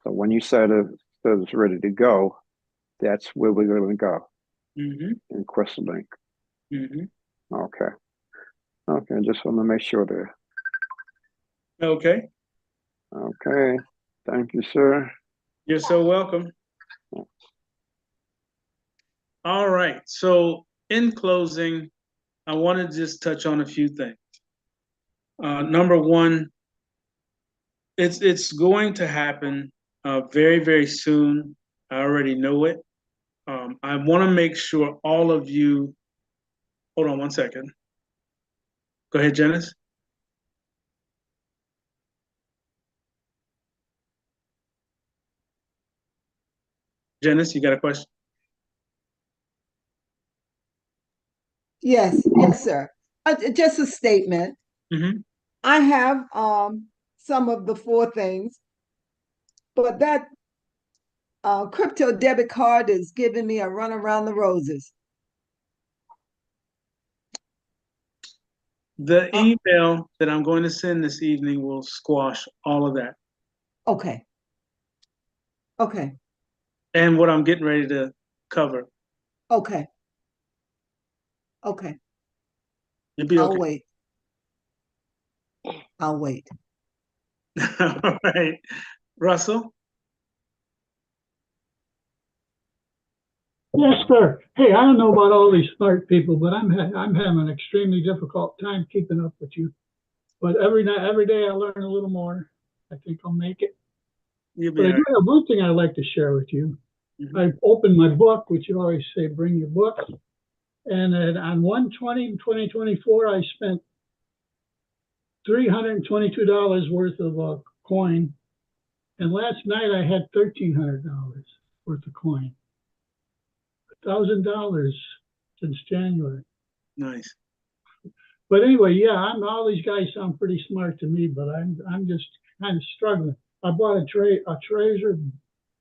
Speaker 14: So when you said it's ready to go, that's where we're going to go.
Speaker 1: Mm-hmm.
Speaker 14: And request a link.
Speaker 1: Mm-hmm.
Speaker 14: Okay. Okay. I just want to make sure there.
Speaker 1: Okay.
Speaker 14: Okay. Thank you, sir.
Speaker 1: You're so welcome. All right. So in closing, I want to just touch on a few things. Number one, it's going to happen very, very soon. I already know it. I want to make sure all of you, hold on one second. Go ahead, Janice. Janice, you got a question?
Speaker 15: Yes, sir. Just a statement.
Speaker 1: Mm-hmm.
Speaker 15: I have some of the four things, but that crypto debit card is giving me a run around the roses.
Speaker 1: The email that I'm going to send this evening will squash all of that.
Speaker 15: Okay. Okay.
Speaker 1: And what I'm getting ready to cover.
Speaker 15: Okay. Okay.
Speaker 1: You'll be okay.
Speaker 15: I'll wait. I'll wait.
Speaker 1: All right. Russell?
Speaker 16: Yes, sir. Hey, I don't know about all these smart people, but I'm having an extremely difficult time keeping up with you. But every day I learn a little more. I think I'll make it. But I do have one thing I'd like to share with you.
Speaker 1: Mm-hmm.
Speaker 16: I opened my book, which you always say, bring your book. And on 1/20/2024, I spent $322 worth of coin. And last night I had $1,300 worth of coin. $1,000 since January.
Speaker 1: Nice.
Speaker 16: But anyway, yeah, all these guys sound pretty smart to me, but I'm just kind of struggling. I bought a Treasure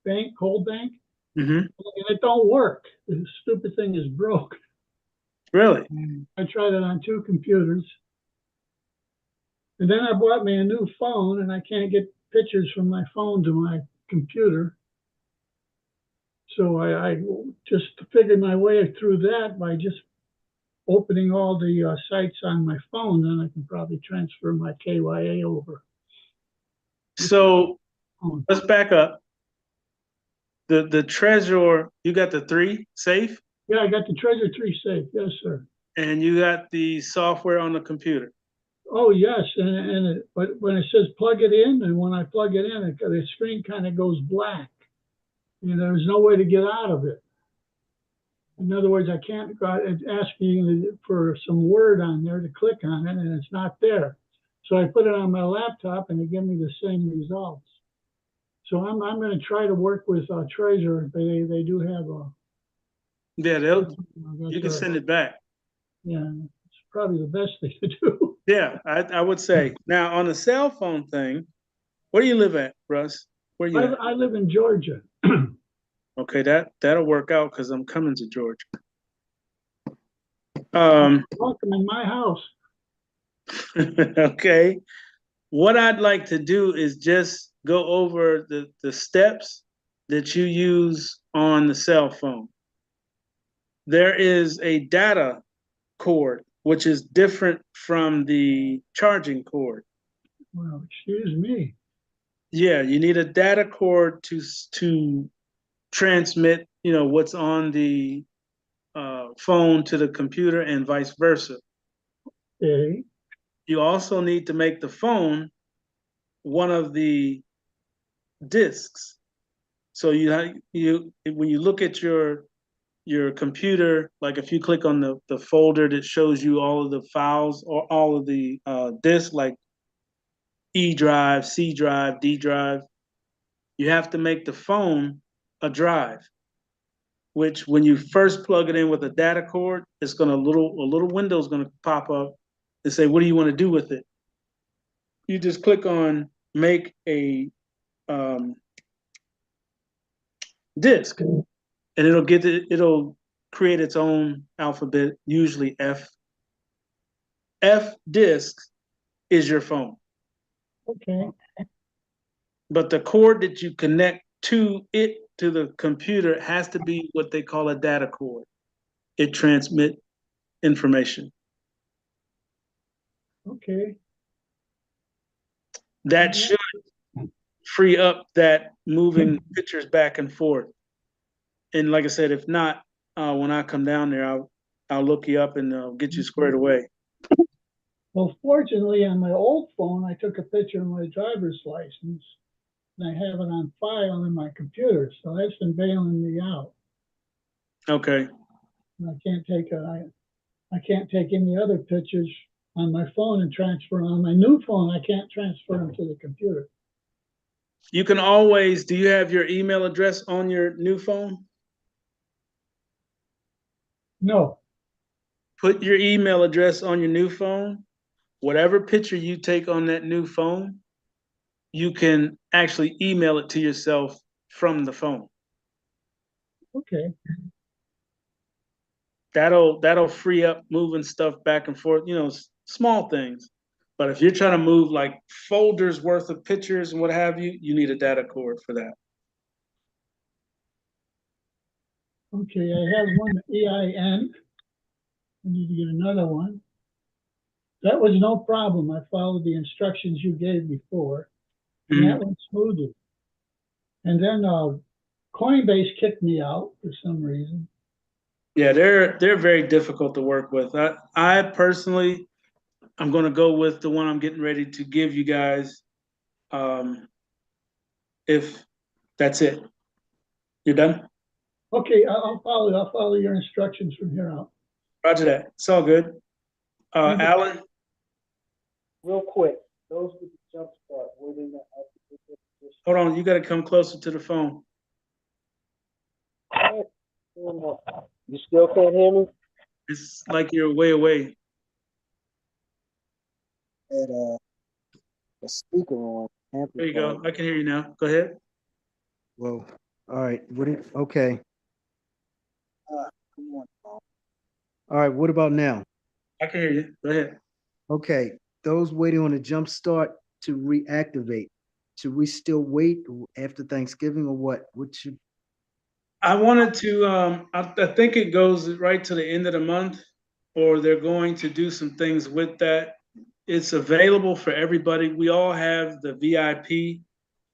Speaker 16: Bank, Cold Bank,
Speaker 1: mm-hmm.
Speaker 16: and it don't work. The stupid thing is broke.
Speaker 1: Really?
Speaker 16: I tried it on 2 computers. And then I bought me a new phone, and I can't get pictures from my phone to my computer. So I just figured my way through that by just opening all the sites on my phone. Then I can probably transfer my KYA over.
Speaker 1: So let's back up. The Trezor, you got the 3 safe?
Speaker 16: Yeah, I got the Trezor 3 safe. Yes, sir.
Speaker 1: And you got the software on the computer?
Speaker 16: Oh, yes. But when it says plug it in, and when I plug it in, the screen kind of goes black. There's no way to get out of it. In other words, I can't go out and ask you for some word on there to click on it, and it's not there. So I put it on my laptop, and it gave me the same results. So I'm going to try to work with Trezor. They do have a.
Speaker 1: Yeah, you can send it back.
Speaker 16: Yeah, it's probably the best thing to do.
Speaker 1: Yeah, I would say. Now on the cell phone thing, where do you live at, Russ? Where you at?
Speaker 16: I live in Georgia.
Speaker 1: Okay, that'll work out because I'm coming to Georgia.
Speaker 16: Welcome in my house.
Speaker 1: Okay. What I'd like to do is just go over the steps that you use on the cell phone. There is a data cord, which is different from the charging cord.
Speaker 16: Well, excuse me.
Speaker 1: Yeah, you need a data cord to transmit, what's on the phone to the computer and vice versa.
Speaker 16: Okay.
Speaker 1: You also need to make the phone one of the disks. So when you look at your computer, like if you click on the folder that shows you all of the files or all of the disks, like E drive, C drive, D drive, you have to make the phone a drive, which when you first plug it in with a data cord, it's gonna a little window is gonna pop up and say, what do you want to do with it? You just click on make a disk, and it'll create its own alphabet, usually F. F disk is your phone.
Speaker 16: Okay.
Speaker 1: But the cord that you connect to the computer has to be what they call a data cord. It transmits information.
Speaker 16: Okay.
Speaker 1: That should free up that moving pictures back and forth. And like I said, if not, when I come down there, I'll look you up and get you squared away.
Speaker 16: Well, fortunately, on my old phone, I took a picture of my driver's license, and I have it on file in my computer, so that's been bailing me out.
Speaker 1: Okay.
Speaker 16: And I can't take any other pictures on my phone and transfer on my new phone. I can't transfer them to the computer.
Speaker 1: You can always, do you have your email address on your new phone?
Speaker 16: No.
Speaker 1: Put your email address on your new phone. Whatever picture you take on that new phone, you can actually email it to yourself from the phone.
Speaker 16: Okay.
Speaker 1: That'll free up moving stuff back and forth, small things. But if you're trying to move like folders worth of pictures and what have you, you need a data cord for that.
Speaker 16: Okay, I have one EIN. I need to get another one. That was no problem. I followed the instructions you gave before, and that went smoothly. And then Coinbase kicked me out for some reason.
Speaker 1: Yeah, they're very difficult to work with. I personally, I'm going to go with the one I'm getting ready to give you guys. If that's it, you're done.
Speaker 16: Okay, I'll follow your instructions from here out.
Speaker 1: Roger that. It's all good. Alan.
Speaker 4: Real quick, those with the jump start, where they
Speaker 1: Hold on, you got to come closer to the phone.
Speaker 4: You still can't hear me?
Speaker 1: It's like you're way away.
Speaker 4: Had a speaker on.
Speaker 1: There you go. I can hear you now. Go ahead.
Speaker 4: Well, all right. Okay. Come on. All right. What about now?
Speaker 1: I can hear you. Go ahead.
Speaker 4: Okay. Those waiting on a jump start to reactivate. Should we still wait after Thanksgiving or what?
Speaker 1: I wanted to, I think it goes right to the end of the month, or they're going to do some things with that. It's available for everybody. We all have the VIP.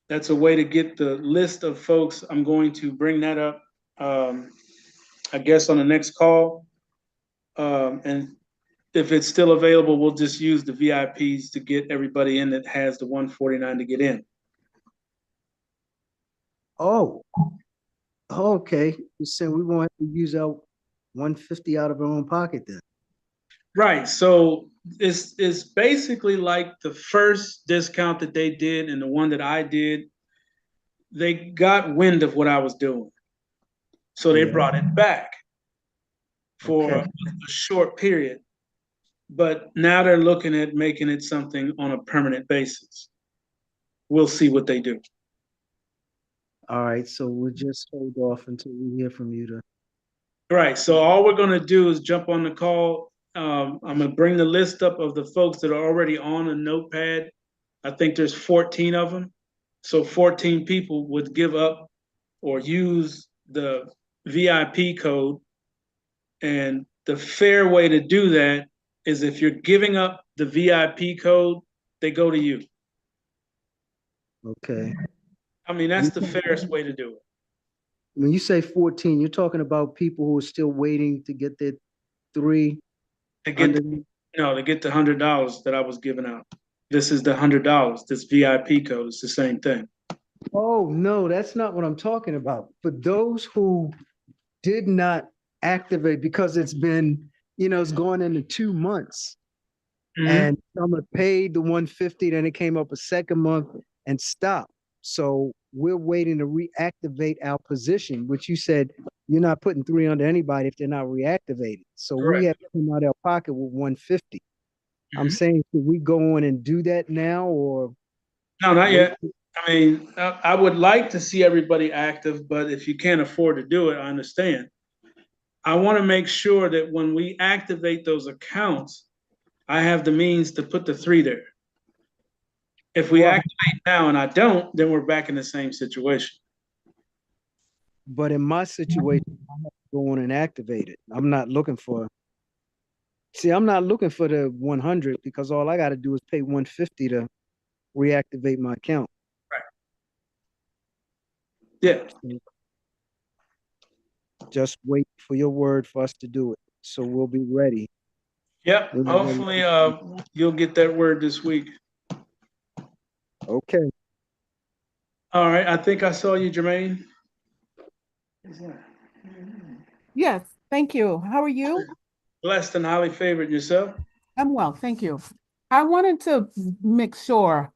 Speaker 1: That's a way to get the list of folks. I'm going to bring that up, I guess, on the next call. And if it's still available, we'll just use the VIPs to get everybody in that has the 149 to get in.
Speaker 4: Oh, okay. You said we won't have to use our 150 out of our own pocket then.
Speaker 1: Right. So it's basically like the first discount that they did and the one that I did. They got wind of what I was doing. So they brought it back for a short period. But now they're looking at making it something on a permanent basis. We'll see what they do.
Speaker 4: All right. So we'll just hold off until we hear from you to
Speaker 1: Right, so all we're gonna do is jump on the call. I'm gonna bring the list up of the folks that are already on a notepad. I think there's 14 of them. So 14 people would give up or use the VIP code. And the fair way to do that is if you're giving up the VIP code, they go to you.
Speaker 4: Okay.
Speaker 1: I mean, that's the fairest way to do it.
Speaker 4: When you say 14, you're talking about people who are still waiting to get their 3.
Speaker 1: To get no, to get the $100 that I was giving out. This is the $100. This VIP code is the same thing.
Speaker 4: Oh, no, that's not what I'm talking about. For those who did not activate because it's been, it's going into 2 months. And some have paid the 150, then it came up a second month and stopped. So we're waiting to reactivate our position, which you said you're not putting 3 under anybody if they're not reactivated. So we have to come out of our pocket with 150. I'm saying, should we go on and do that now or?
Speaker 1: No, not yet. I mean, I would like to see everybody active, but if you can't afford to do it, I understand. I want to make sure that when we activate those accounts, I have the means to put the 3 there. If we activate now and I don't, then we're back in the same situation.
Speaker 4: But in my situation, I have to go on and activate it. I'm not looking for the 100 because all I got to do is pay 150 to reactivate my account.
Speaker 1: Right. Yeah.
Speaker 4: Just wait for your word for us to do it. So we'll be ready.
Speaker 1: Yep. Hopefully, you'll get that word this week.
Speaker 4: Okay.
Speaker 1: All right. I think I saw you, Jermaine.
Speaker 17: Yes, thank you. How are you?
Speaker 1: Blessed and highly favored. Yourself?
Speaker 17: I'm well, thank you. I wanted to make sure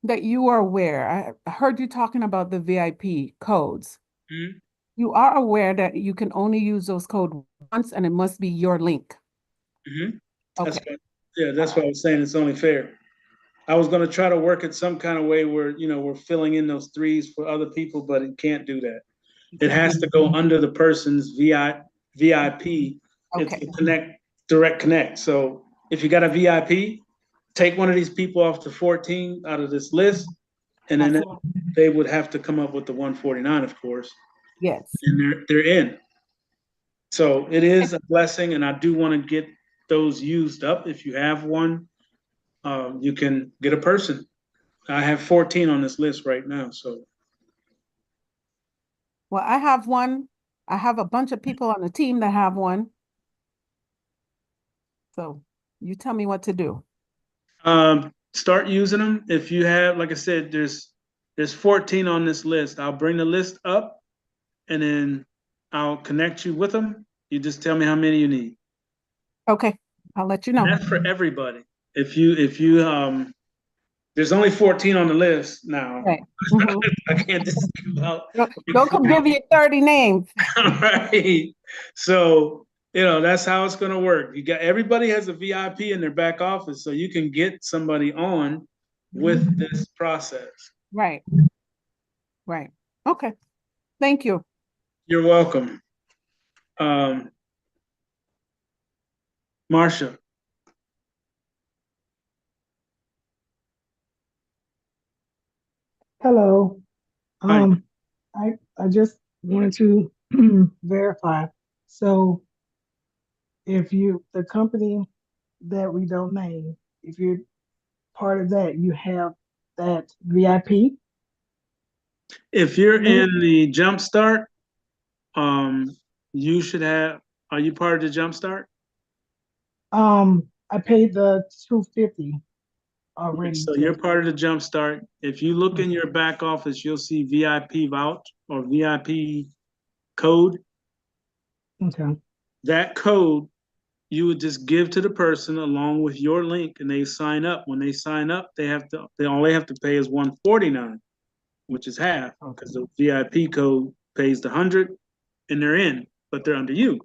Speaker 17: that you are aware. I heard you talking about the VIP codes.
Speaker 1: Mm-hmm.
Speaker 17: You are aware that you can only use those codes once and it must be your link.
Speaker 1: Mm-hmm.
Speaker 17: Okay.
Speaker 1: That's what I was saying. It's only fair. I was going to try to work it some kind of way where, we're filling in those 3s for other people, but it can't do that. It has to go under the person's VIP. It's a direct connect. So if you got a VIP, take one of these people off the 14 out of this list, and then they would have to come up with the 149, of course.
Speaker 17: Yes.
Speaker 1: And they're in. So it is a blessing, and I do want to get those used up. If you have one, you can get a person. I have 14 on this list right now. So.
Speaker 17: Well, I have one. I have a bunch of people on the team that have one. So you tell me what to do.
Speaker 1: Start using them. If you have, like I said, there's 14 on this list. I'll bring the list up and then I'll connect you with them. You just tell me how many you need.
Speaker 17: Okay. I'll let you know.
Speaker 1: And that's for everybody. If you there's only 14 on the list now.
Speaker 17: Right.
Speaker 1: I can't just give out.
Speaker 17: Don't come give you 30 names.
Speaker 1: Right. So, that's how it's going to work. Everybody has a VIP in their back office, so you can get somebody on with this process.
Speaker 17: Right. Right. Okay. Thank you.
Speaker 1: You're welcome. Marcia.
Speaker 12: Hello. I just wanted to verify. So if the company that we don't name, if you're part of that, you have that VIP?
Speaker 1: If you're in the Jumpstart, you should have, are you part of the Jumpstart?
Speaker 12: I paid the $250 already.
Speaker 1: So you're part of the Jumpstart. If you look in your back office, you'll see VIP vouch or VIP code.
Speaker 12: Okay.
Speaker 1: That code you would just give to the person along with your link, and they sign up. When they sign up, they all they have to pay is $149, which is half, because the VIP code pays the 100, and they're in, but they're under you.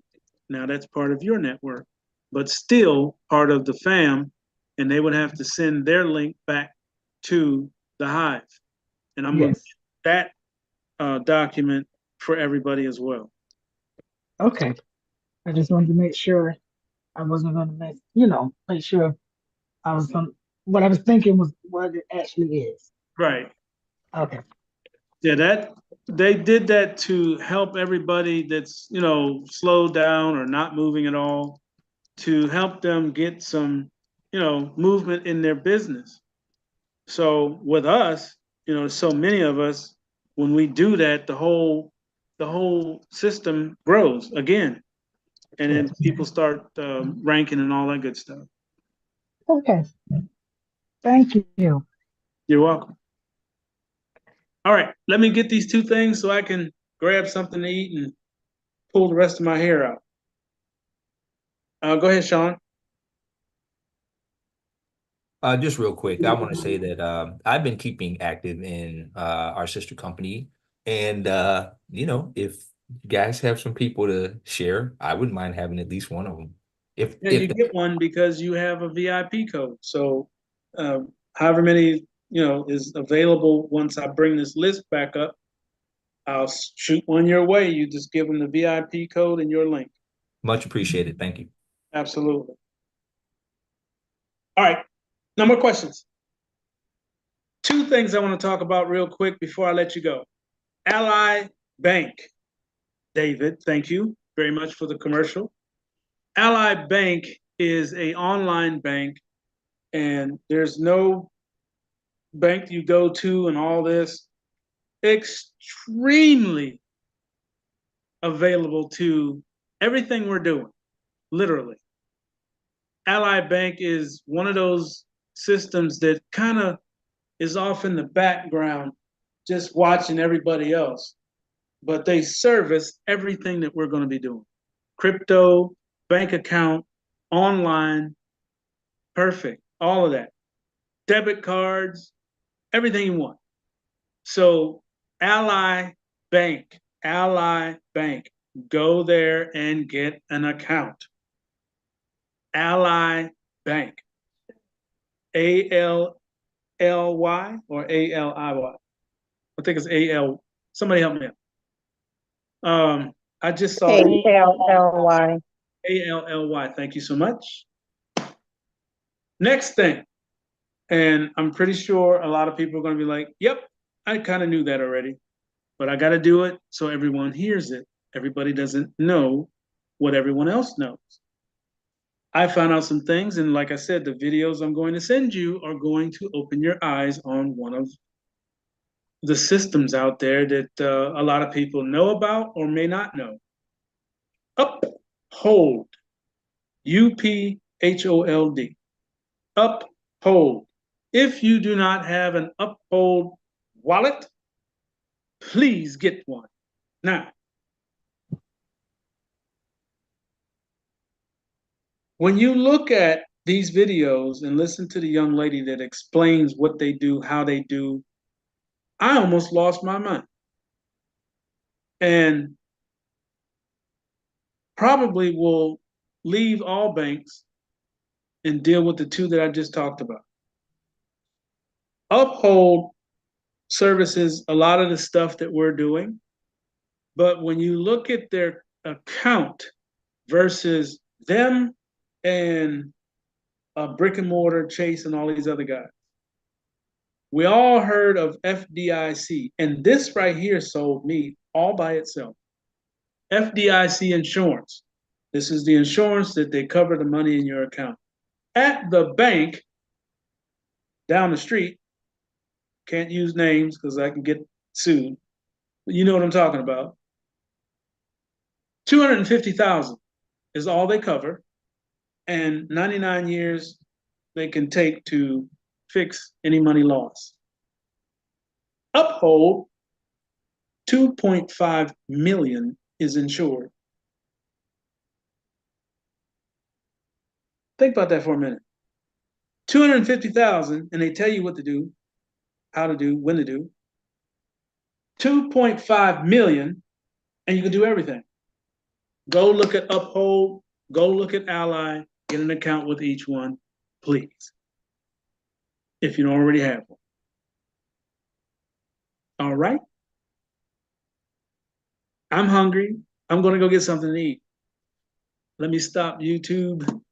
Speaker 1: Now that's part of your network, but still part of the fam, and they would have to send their link back to the Hive. And I'm going to get that document for everybody as well.
Speaker 12: Okay. I just wanted to make sure I wasn't gonna make sure I was gonna, what I was thinking was what it actually is.
Speaker 1: Right.
Speaker 12: Okay.
Speaker 1: Yeah, they did that to help everybody that's, slowed down or not moving at all, to help them get some, movement in their business. So with us, so many of us, when we do that, the whole system grows again, and then people start ranking and all that good stuff.
Speaker 12: Okay. Thank you.
Speaker 1: You're welcome. All right, let me get these two things so I can grab something to eat and pull the rest of my hair out. Go ahead, Sean.
Speaker 10: Just real quick, I want to say that I've been keeping active in our sister company, and if you guys have some people to share, I wouldn't mind having at least one of them.
Speaker 1: Yeah, you get one because you have a VIP code. So, however many is available once I bring this list back up, I'll shoot one your way. You just give them the VIP code and your link.
Speaker 10: Much appreciated. Thank you.
Speaker 1: Absolutely. All right. No more questions. Two things I want to talk about real quick before I let you go. Ally Bank. David, thank you very much for the commercial. Ally Bank is an online bank, and there's no bank you go to and all this. Extremely available to everything we're doing, literally. Ally Bank is one of those systems that kind of is off in the background, just watching everybody else. But they service everything that we're going to be doing. Crypto, bank account, online, perfect, all of that. Debit cards, everything you want. So Ally Bank, go there and get an account. Ally Bank, ALLY or ALIY? I think it's AL. Somebody help me out. I just saw
Speaker 2: ALLY.
Speaker 1: ALLY. Thank you so much. Next thing, and I'm pretty sure a lot of people are going to be like, yep, I kind of knew that already, but I got to do it so everyone hears it. Everybody doesn't know what everyone else knows. I found out some things, and like I said, the videos I'm going to send you are going to open your eyes on one of the systems out there that a lot of people know about or may not know. Uphold, UPHOLD, Uphold. If you do not have an Uphold wallet, please get one. Now, when you look at these videos and listen to the young lady that explains what they do, how they do, I almost lost my mind. And probably will leave all banks and deal with the two that I just talked about. Uphold services a lot of the stuff that we're doing, but when you look at their account versus them and brick and mortar, Chase, and all these other guys, we all heard of FDIC, and this right here sold me all by itself. FDIC insurance. This is the insurance that they cover the money in your account. At the bank down the street, can't use names because I can get sued, but you know what I'm talking about. $250,000 is all they cover, and 99 years they can take to fix any money lost. Uphold, 2.5 million is insured. Think about that for a minute. 250,000, and they tell you what to do, how to do, when to do. 2.5 million, and you can do everything. Go look at Uphold, go look at Ally, get an account with each one, please, if you don't already have one. All right? I'm hungry. I'm gonna go get something to eat. Let me stop YouTube